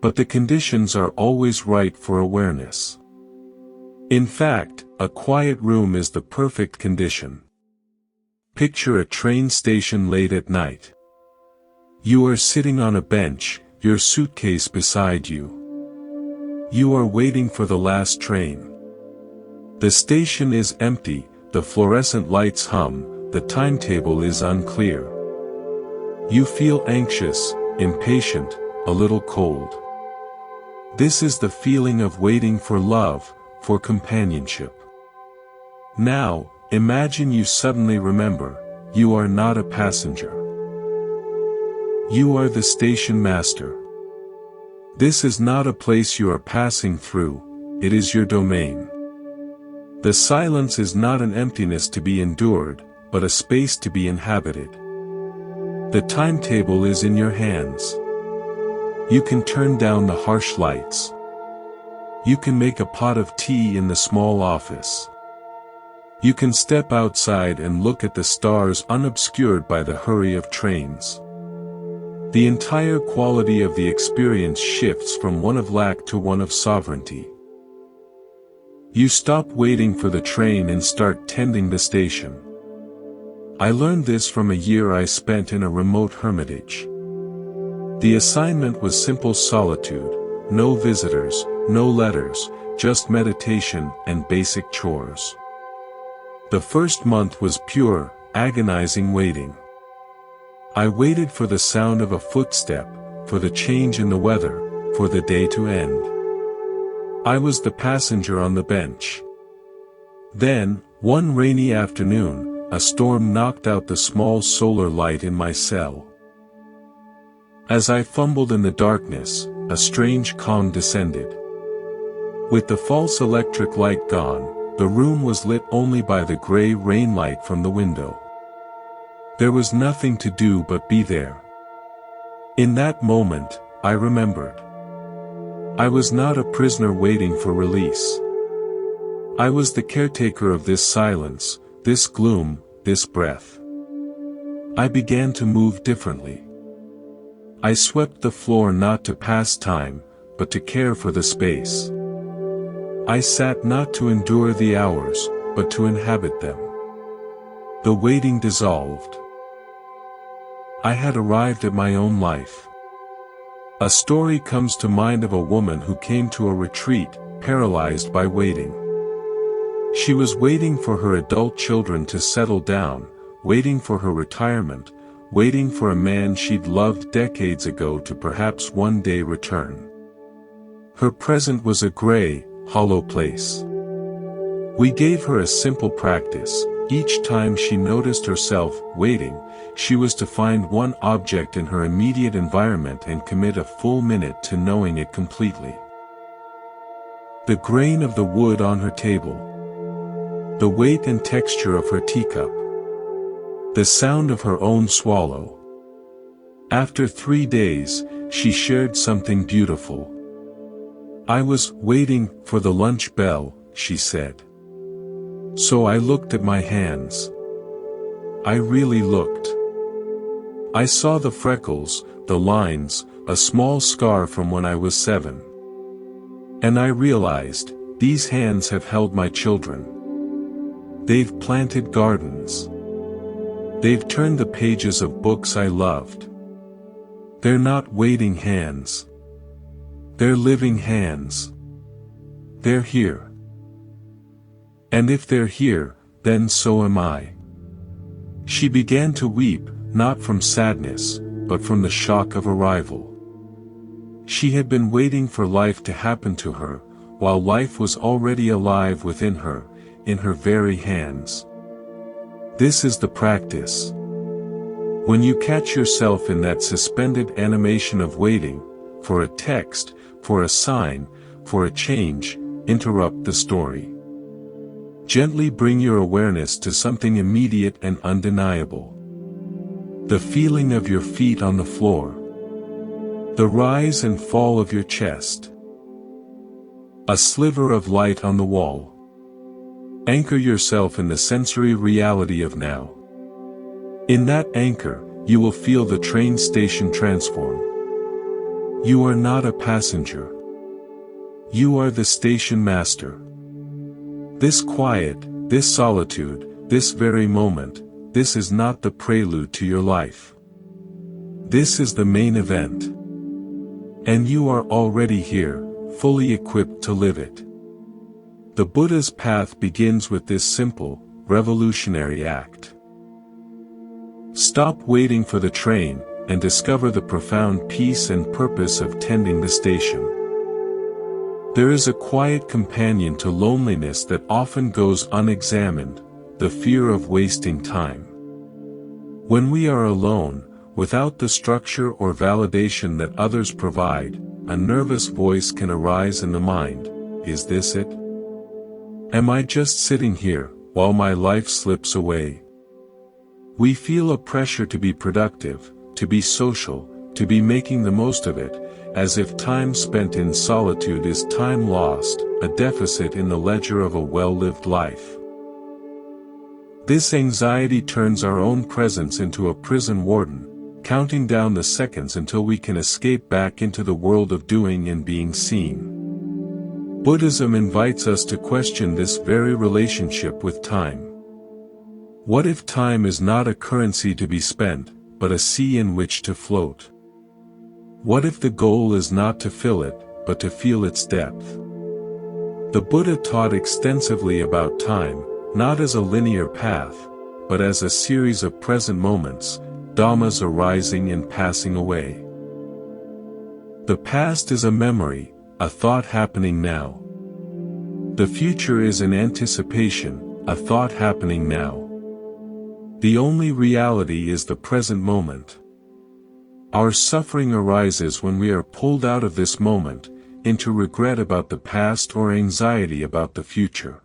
But the conditions are always right for awareness. In fact, a quiet room is the perfect condition. Picture a train station late at night. You are sitting on a bench, your suitcase beside you. You are waiting for the last train. The station is empty, the fluorescent lights hum, the timetable is unclear. You feel anxious, impatient, a little cold. This is the feeling of waiting for love, for companionship. Now, imagine you suddenly remember, you are not a passenger. You are the station master. This is not a place you are passing through, it is your domain. The silence is not an emptiness to be endured, but a space to be inhabited. The timetable is in your hands. You can turn down the harsh lights. You can make a pot of tea in the small office. You can step outside and look at the stars unobscured by the hurry of trains. The entire quality of the experience shifts from one of lack to one of sovereignty. You stop waiting for the train and start tending the station. I learned this from a year I spent in a remote hermitage. The assignment was simple solitude, no visitors, no letters, just meditation and basic chores. The first month was pure, agonizing waiting. I waited for the sound of a footstep, for the change in the weather, for the day to end. I was the passenger on the bench. Then, one rainy afternoon, a storm knocked out the small solar light in my cell. As I fumbled in the darkness, a strange calm descended. With the false electric light gone, the room was lit only by the gray rain light from the window. There was nothing to do but be there. In that moment, I remembered. I was not a prisoner waiting for release. I was the caretaker of this silence, this gloom, this breath. I began to move differently. I swept the floor not to pass time, but to care for the space. I sat not to endure the hours, but to inhabit them. The waiting dissolved. I had arrived at my own life. A story comes to mind of a woman who came to a retreat, paralyzed by waiting. She was waiting for her adult children to settle down, waiting for her retirement, waiting for a man she'd loved decades ago to perhaps one day return. Her present was a gray, hollow place. We gave her a simple practice. Each time she noticed herself waiting, she was to find one object in her immediate environment and commit a full minute to knowing it completely. The grain of the wood on her table. The weight and texture of her teacup. The sound of her own swallow. After 3 days, she shared something beautiful. I was waiting for the lunch bell, she said. So I looked at my hands. I really looked. I saw the freckles, the lines, a small scar from when I was 7. And I realized, these hands have held my children. They've planted gardens. They've turned the pages of books I loved. They're not waiting hands. They're living hands. They're here. And if they're here, then so am I. She began to weep, not from sadness, but from the shock of arrival. She had been waiting for life to happen to her, while life was already alive within her, in her very hands. This is the practice. When you catch yourself in that suspended animation of waiting, for a text, for a sign, for a change, interrupt the story. Gently bring your awareness to something immediate and undeniable. The feeling of your feet on the floor. The rise and fall of your chest. A sliver of light on the wall. Anchor yourself in the sensory reality of now. In that anchor, you will feel the train station transform. You are not a passenger. You are the station master. This quiet, this solitude, this very moment, this is not the prelude to your life. This is the main event. And you are already here, fully equipped to live it. The Buddha's path begins with this simple, revolutionary act. Stop waiting for the train, and discover the profound peace and purpose of tending the station. There is a quiet companion to loneliness that often goes unexamined, the fear of wasting time. When we are alone, without the structure or validation that others provide, a nervous voice can arise in the mind. Is this it? Am I just sitting here, while my life slips away? We feel a pressure to be productive, to be social, to be making the most of it, as if time spent in solitude is time lost, a deficit in the ledger of a well-lived life. This anxiety turns our own presence into a prison warden, counting down the seconds until we can escape back into the world of doing and being seen. Buddhism invites us to question this very relationship with time. What if time is not a currency to be spent, but a sea in which to float? What if the goal is not to fill it, but to feel its depth? The Buddha taught extensively about time, not as a linear path, but as a series of present moments, dhammas arising and passing away. The past is a memory, a thought happening now. The future is an anticipation, a thought happening now. The only reality is the present moment. Our suffering arises when we are pulled out of this moment, into regret about the past or anxiety about the future.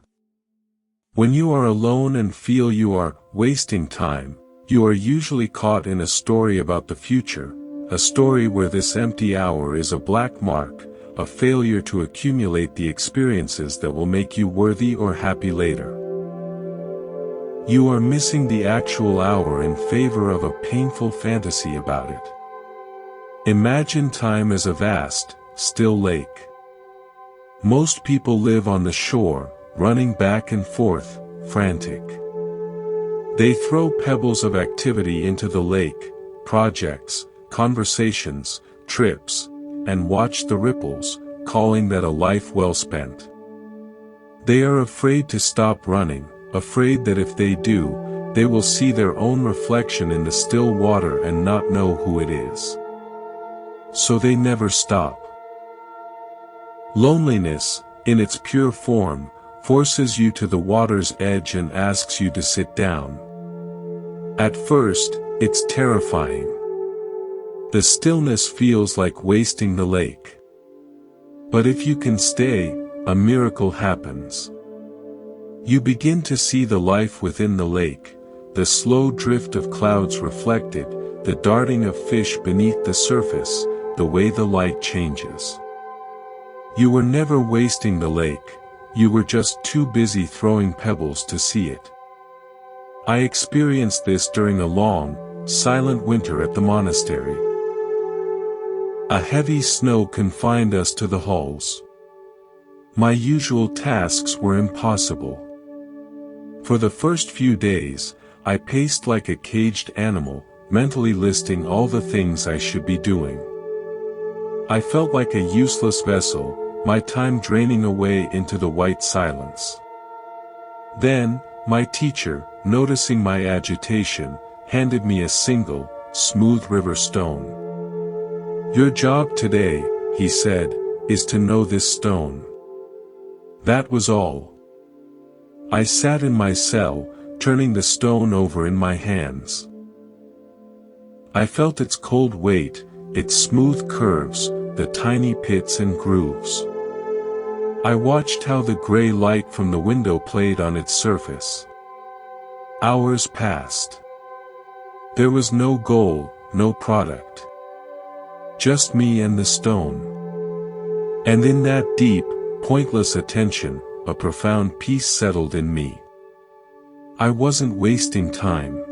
When you are alone and feel you are wasting time, you are usually caught in a story about the future, a story where this empty hour is a black mark, a failure to accumulate the experiences that will make you worthy or happy later. You are missing the actual hour in favor of a painful fantasy about it. Imagine time as a vast, still lake. Most people live on the shore, running back and forth, frantic. They throw pebbles of activity into the lake, projects, conversations, trips, and watch the ripples, calling that a life well spent. They are afraid to stop running, afraid that if they do, they will see their own reflection in the still water and not know who it is. So they never stop. Loneliness, in its pure form, forces you to the water's edge and asks you to sit down. At first, it's terrifying. The stillness feels like wasting the lake. But if you can stay, a miracle happens. You begin to see the life within the lake, the slow drift of clouds reflected, the darting of fish beneath the surface, the way the light changes. You were never wasting the lake, you were just too busy throwing pebbles to see it. I experienced this during a long, silent winter at the monastery. A heavy snow confined us to the halls. My usual tasks were impossible. For the first few days, I paced like a caged animal, mentally listing all the things I should be doing. I felt like a useless vessel, my time draining away into the white silence. Then, my teacher, noticing my agitation, handed me a single, smooth river stone. "Your job today," he said, "is to know this stone." That was all. I sat in my cell, turning the stone over in my hands. I felt its cold weight, its smooth curves, the tiny pits and grooves. I watched how the gray light from the window played on its surface. Hours passed. There was no goal, no product. Just me and the stone. And in that deep, pointless attention, a profound peace settled in me. I wasn't wasting time.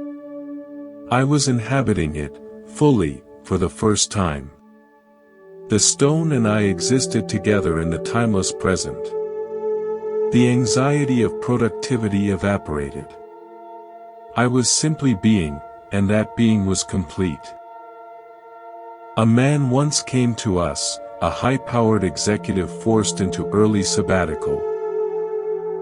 I was inhabiting it, fully, for the first time. The stone and I existed together in the timeless present. The anxiety of productivity evaporated. I was simply being, and that being was complete. A man once came to us, a high-powered executive forced into early sabbatical.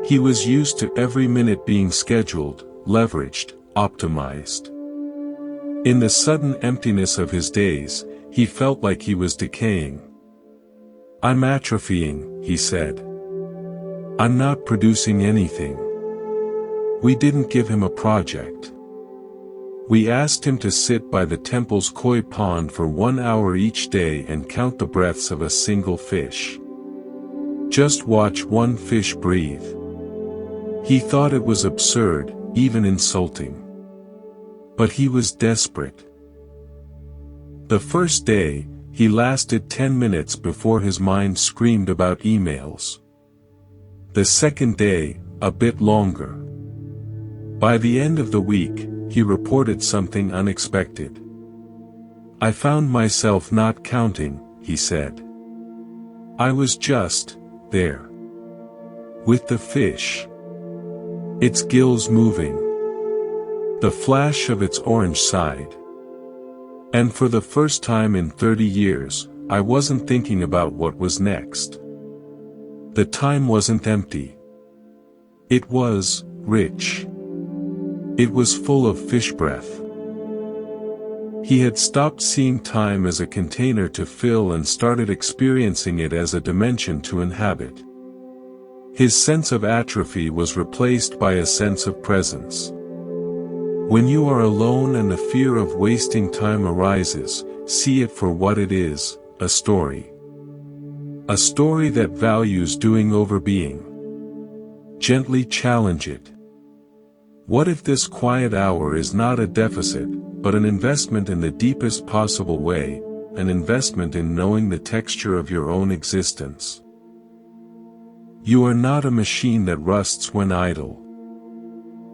He was used to every minute being scheduled, leveraged, optimized. In the sudden emptiness of his days, he felt like he was decaying. "I'm atrophying," he said. "I'm not producing anything." We didn't give him a project. We asked him to sit by the temple's koi pond for 1 hour each day and count the breaths of a single fish. Just watch one fish breathe. He thought it was absurd, even insulting. But he was desperate. The first day, he lasted 10 minutes before his mind screamed about emails. The second day, a bit longer. By the end of the week, he reported something unexpected. "I found myself not counting," he said. "I was just there. With the fish. Its gills moving. the flash of its orange side. And for the first time in 30 years, I wasn't thinking about what was next. The time wasn't empty. It was rich. It was full of fish breath. He had stopped seeing time as a container to fill and started experiencing it as a dimension to inhabit. His sense of atrophy was replaced by a sense of presence. When you are alone and the fear of wasting time arises, see it for what it is, a story. A story that values doing over being. Gently challenge it. What if this quiet hour is not a deficit, but an investment in the deepest possible way, an investment in knowing the texture of your own existence? You are not a machine that rusts when idle.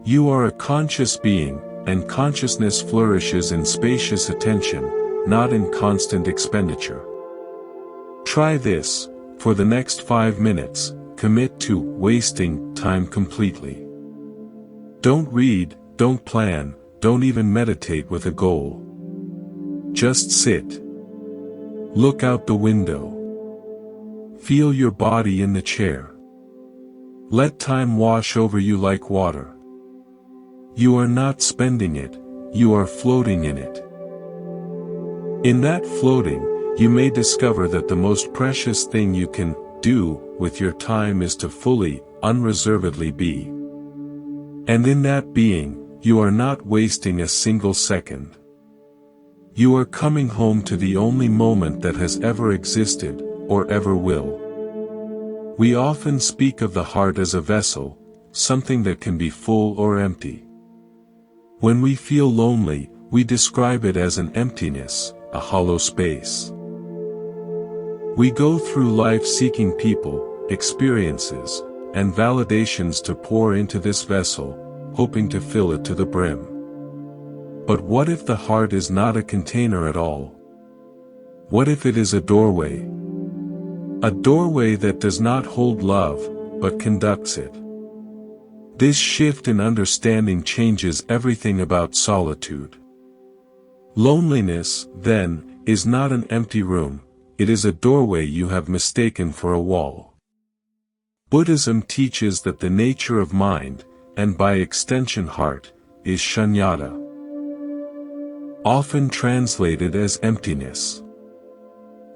You are a conscious being, and consciousness flourishes in spacious attention, not in constant expenditure. Try this, for the next 5 minutes, commit to wasting time completely. Don't read, don't plan, don't even meditate with a goal. Just sit. Look out the window. Feel your body in the chair. Let time wash over you like water. You are not spending it, you are floating in it. In that floating, you may discover that the most precious thing you can do with your time is to fully, unreservedly be. And in that being, you are not wasting a single second. You are coming home to the only moment that has ever existed, or ever will. We often speak of the heart as a vessel, something that can be full or empty. When we feel lonely, we describe it as an emptiness, a hollow space. We go through life seeking people, experiences, and validations to pour into this vessel, hoping to fill it to the brim. But what if the heart is not a container at all? What if it is a doorway? A doorway that does not hold love, but conducts it. This shift in understanding changes everything about solitude. Loneliness, then, is not an empty room, it is a doorway you have mistaken for a wall. Buddhism teaches that the nature of mind, and by extension heart, is shunyata. Often translated as emptiness.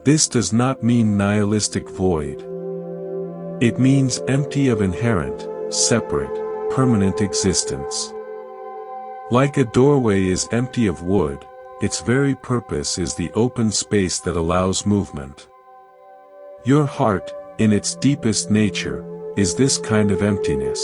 This does not mean nihilistic void. It means empty of inherent, separate, permanent existence. Like a doorway is empty of wood, its very purpose is the open space that allows movement. Your heart, in its deepest nature, is this kind of emptiness.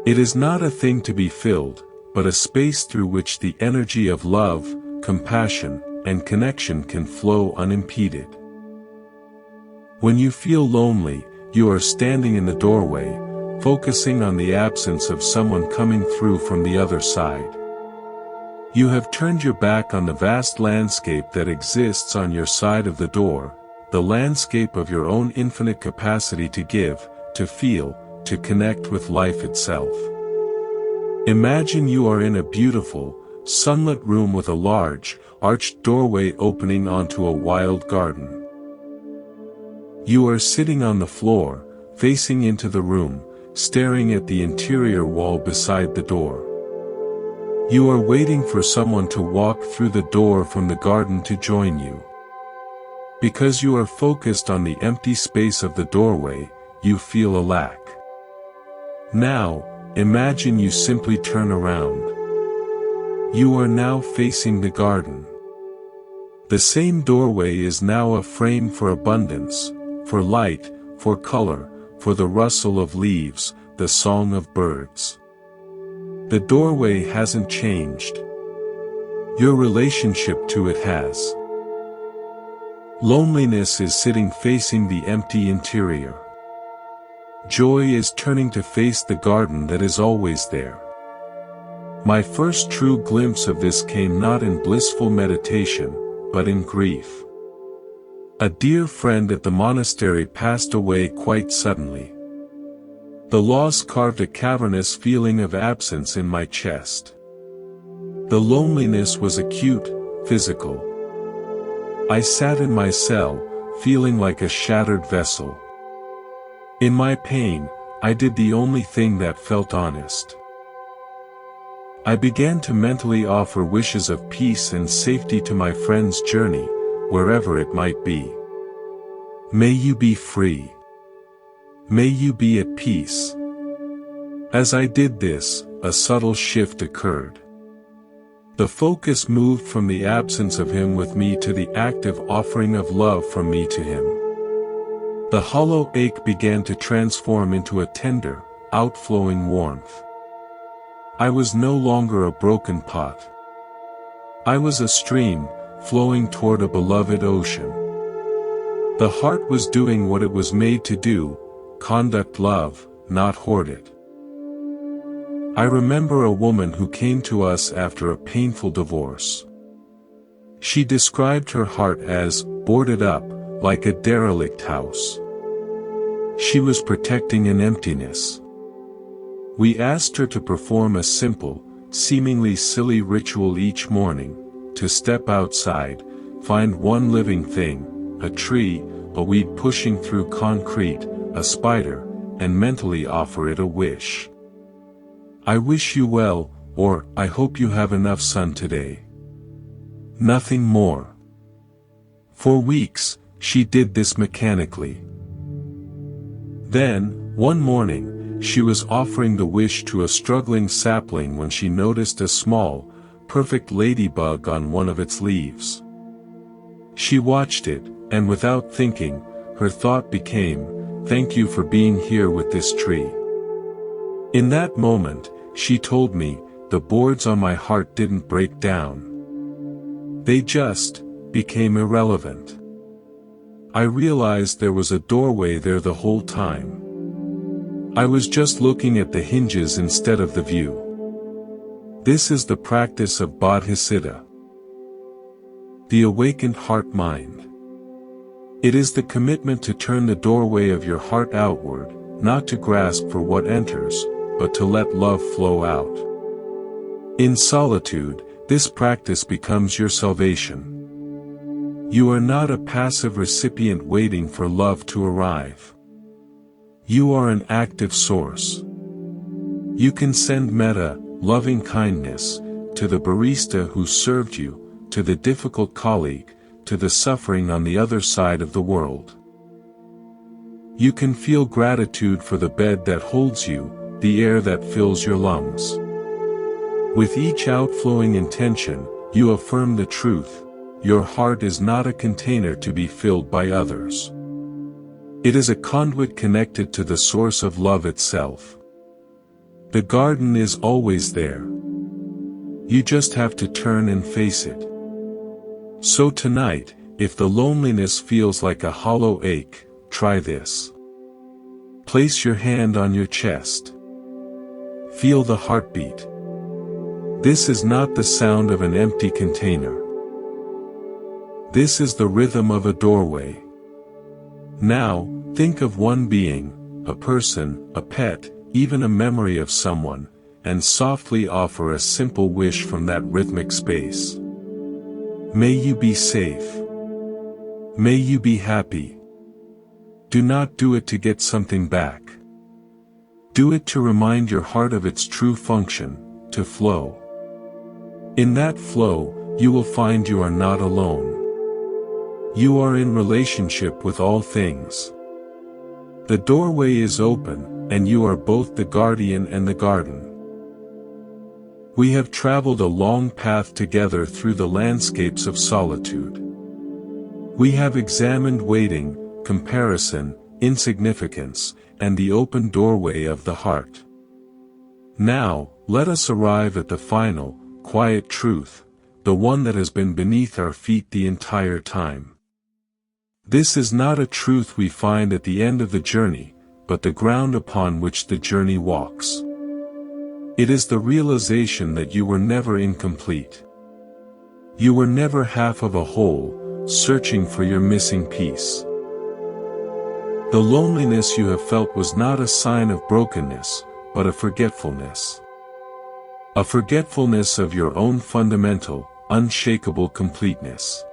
It is not a thing to be filled, but a space through which the energy of love, compassion, and connection can flow unimpeded. When you feel lonely, you are standing in the doorway, focusing on the absence of someone coming through from the other side. You have turned your back on the vast landscape that exists on your side of the door, the landscape of your own infinite capacity to give, to feel, to connect with life itself. Imagine you are in a beautiful, sunlit room with a large, arched doorway opening onto a wild garden. You are sitting on the floor, facing into the room, staring at the interior wall beside the door. You are waiting for someone to walk through the door from the garden to join you. Because you are focused on the empty space of the doorway, you feel a lack. Now, imagine you simply turn around. You are now facing the garden. The same doorway is now a frame for abundance, for light, for color, for the rustle of leaves, the song of birds. The doorway hasn't changed. Your relationship to it has. Loneliness is sitting facing the empty interior. Joy is turning to face the garden that is always there. My first true glimpse of this came not in blissful meditation, but in grief. A dear friend at the monastery passed away quite suddenly. The loss carved a cavernous feeling of absence in my chest. The loneliness was acute, physical. I sat in my cell, feeling like a shattered vessel. In my pain, I did the only thing that felt honest. I began to mentally offer wishes of peace and safety to my friend's journey, wherever it might be. May you be free. May you be at peace. As I did this, a subtle shift occurred. The focus moved from the absence of him with me to the active offering of love from me to him. The hollow ache began to transform into a tender, outflowing warmth. I was no longer a broken pot. I was a stream, flowing toward a beloved ocean. The heart was doing what it was made to do, conduct love, not hoard it. I remember a woman who came to us after a painful divorce. She described her heart as boarded up, like a derelict house. She was protecting an emptiness. We asked her to perform a simple, seemingly silly ritual each morning, to step outside, find one living thing, a tree, a weed pushing through concrete, a spider, and mentally offer it a wish. I wish you well, or I hope you have enough sun today. Nothing more. For weeks, she did this mechanically. Then, one morning, she was offering the wish to a struggling sapling when she noticed a small, perfect ladybug on one of its leaves. She watched it, and without thinking, her thought became, "Thank you for being here with this tree." In that moment, she told me, the boards on my heart didn't break down. They just became irrelevant. I realized there was a doorway there the whole time. I was just looking at the hinges instead of the view. This is the practice of Bodhisattva. The awakened heart-mind. It is the commitment to turn the doorway of your heart outward, not to grasp for what enters, but to let love flow out. In solitude, this practice becomes your salvation. You are not a passive recipient waiting for love to arrive. You are an active source. You can send metta, loving kindness, to the barista who served you, to the difficult colleague, to the suffering on the other side of the world. You can feel gratitude for the bed that holds you, the air that fills your lungs. With each outflowing intention, you affirm the truth: your heart is not a container to be filled by others. It is a conduit connected to the source of love itself. The garden is always there. You just have to turn and face it. So tonight, if the loneliness feels like a hollow ache, try this. Place your hand on your chest. Feel the heartbeat. This is not the sound of an empty container. This is the rhythm of a doorway. Now, think of one being, a person, a pet, even a memory of someone, and softly offer a simple wish from that rhythmic space. May you be safe. May you be happy. Do not do it to get something back. Do it to remind your heart of its true function, to flow. In that flow, you will find you are not alone. You are in relationship with all things. The doorway is open, and you are both the guardian and the garden. We have traveled a long path together through the landscapes of solitude. We have examined waiting, comparison, insignificance, and the open doorway of the heart. Now, let us arrive at the final, quiet truth, the one that has been beneath our feet the entire time. This is not a truth we find at the end of the journey, but the ground upon which the journey walks. It is the realization that you were never incomplete. You were never half of a whole, searching for your missing piece. The loneliness you have felt was not a sign of brokenness, but of forgetfulness. A forgetfulness of your own fundamental, unshakable completeness.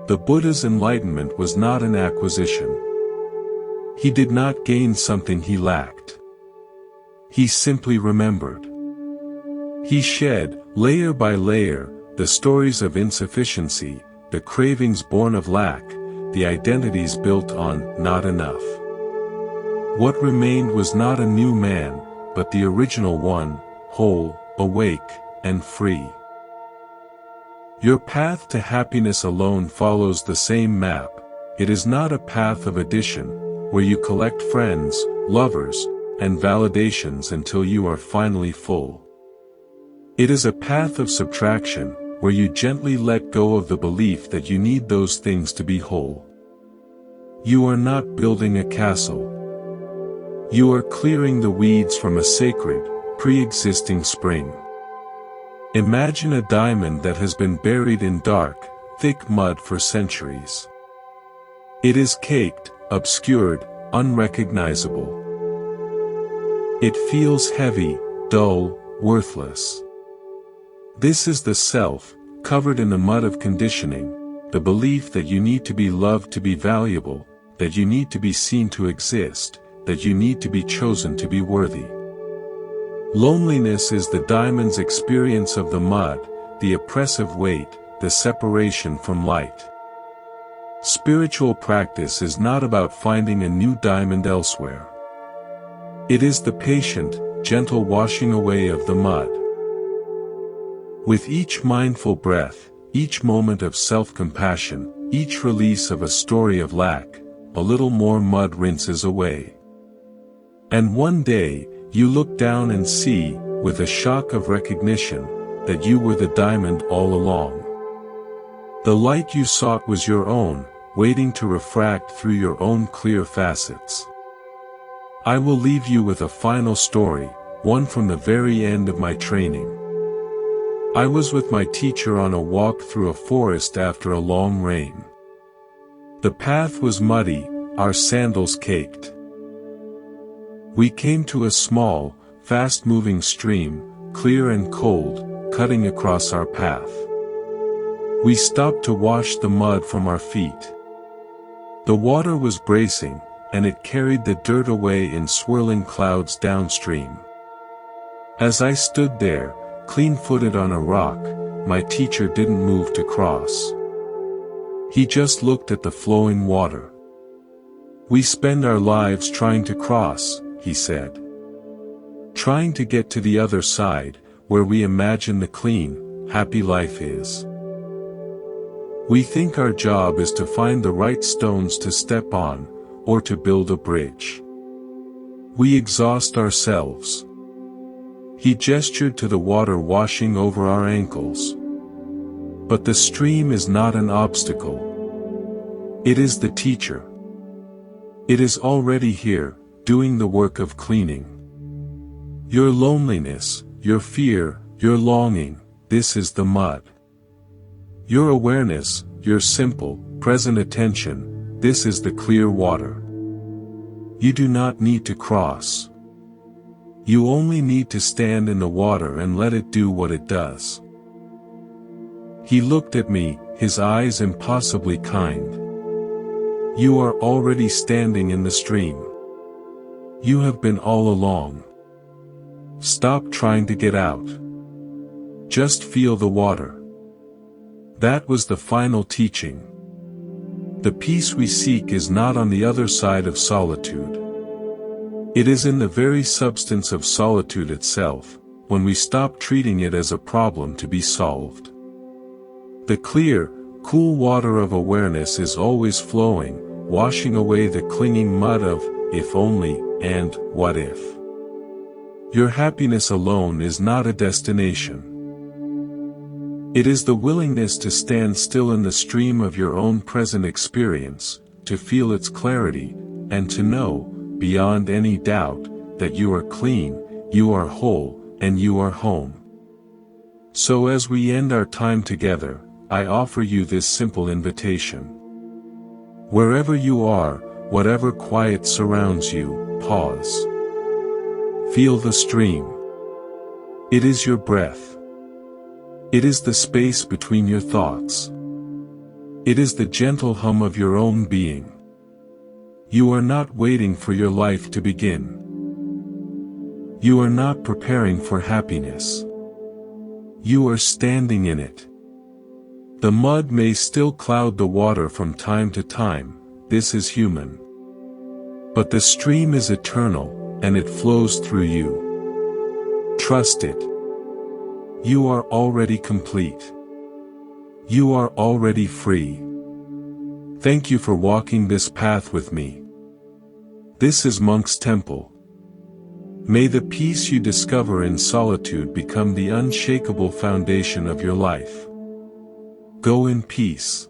The Buddha's enlightenment was not an acquisition. He did not gain something he lacked. He simply remembered. He shed, layer by layer, the stories of insufficiency, the cravings born of lack, the identities built on not enough. What remained was not a new man, but the original one, whole, awake, and free. Your path to happiness alone follows the same map. It is not a path of addition, where you collect friends, lovers, and validations until you are finally full. It is a path of subtraction, where you gently let go of the belief that you need those things to be whole. You are not building a castle. You are clearing the weeds from a sacred, pre-existing spring. Imagine a diamond that has been buried in dark, thick mud for centuries. It is caked, obscured, unrecognizable. It feels heavy, dull, worthless. This is the self, covered in the mud of conditioning, the belief that you need to be loved to be valuable, that you need to be seen to exist, that you need to be chosen to be worthy. Loneliness is the diamond's experience of the mud, the oppressive weight, the separation from light. Spiritual practice is not about finding a new diamond elsewhere. It is the patient, gentle washing away of the mud. With each mindful breath, each moment of self-compassion, each release of a story of lack, a little more mud rinses away. And one day, you look down and see, with a shock of recognition, that you were the diamond all along. The light you sought was your own, waiting to refract through your own clear facets. I will leave you with a final story, one from the very end of my training. I was with my teacher on a walk through a forest after a long rain. The path was muddy, our sandals caked. We came to a small, fast-moving stream, clear and cold, cutting across our path. We stopped to wash the mud from our feet. The water was bracing, and it carried the dirt away in swirling clouds downstream. As I stood there, clean-footed on a rock, my teacher didn't move to cross. He just looked at the flowing water. We spend our lives trying to cross, he said. Trying to get to the other side, where we imagine the clean, happy life is. We think our job is to find the right stones to step on, or to build a bridge. We exhaust ourselves. He gestured to the water washing over our ankles. But the stream is not an obstacle. It is the teacher. It is already here, doing the work of cleaning. Your loneliness, your fear, your longing, this is the mud. Your awareness, your simple, present attention, this is the clear water. You do not need to cross. You only need to stand in the water and let it do what it does. He looked at me, his eyes impossibly kind. You are already standing in the stream. You have been all along. Stop trying to get out. Just feel the water. That was the final teaching. The peace we seek is not on the other side of solitude. It is in the very substance of solitude itself, when we stop treating it as a problem to be solved. The clear, cool water of awareness is always flowing, washing away the clinging mud of, if only, and, what if. Your happiness alone is not a destination. It is the willingness to stand still in the stream of your own present experience, to feel its clarity, and to know, beyond any doubt, that you are clean, you are whole, and you are home. So as we end our time together, I offer you this simple invitation. Wherever you are, whatever quiet surrounds you, pause. Feel the stream. It is your breath. It is the space between your thoughts. It is the gentle hum of your own being. You are not waiting for your life to begin. You are not preparing for happiness. You are standing in it. The mud may still cloud the water from time to time, this is human. But the stream is eternal, and it flows through you. Trust it. You are already complete. You are already free. Thank you for walking this path with me. This is Monk's Temple. May the peace you discover in solitude become the unshakable foundation of your life. Go in peace.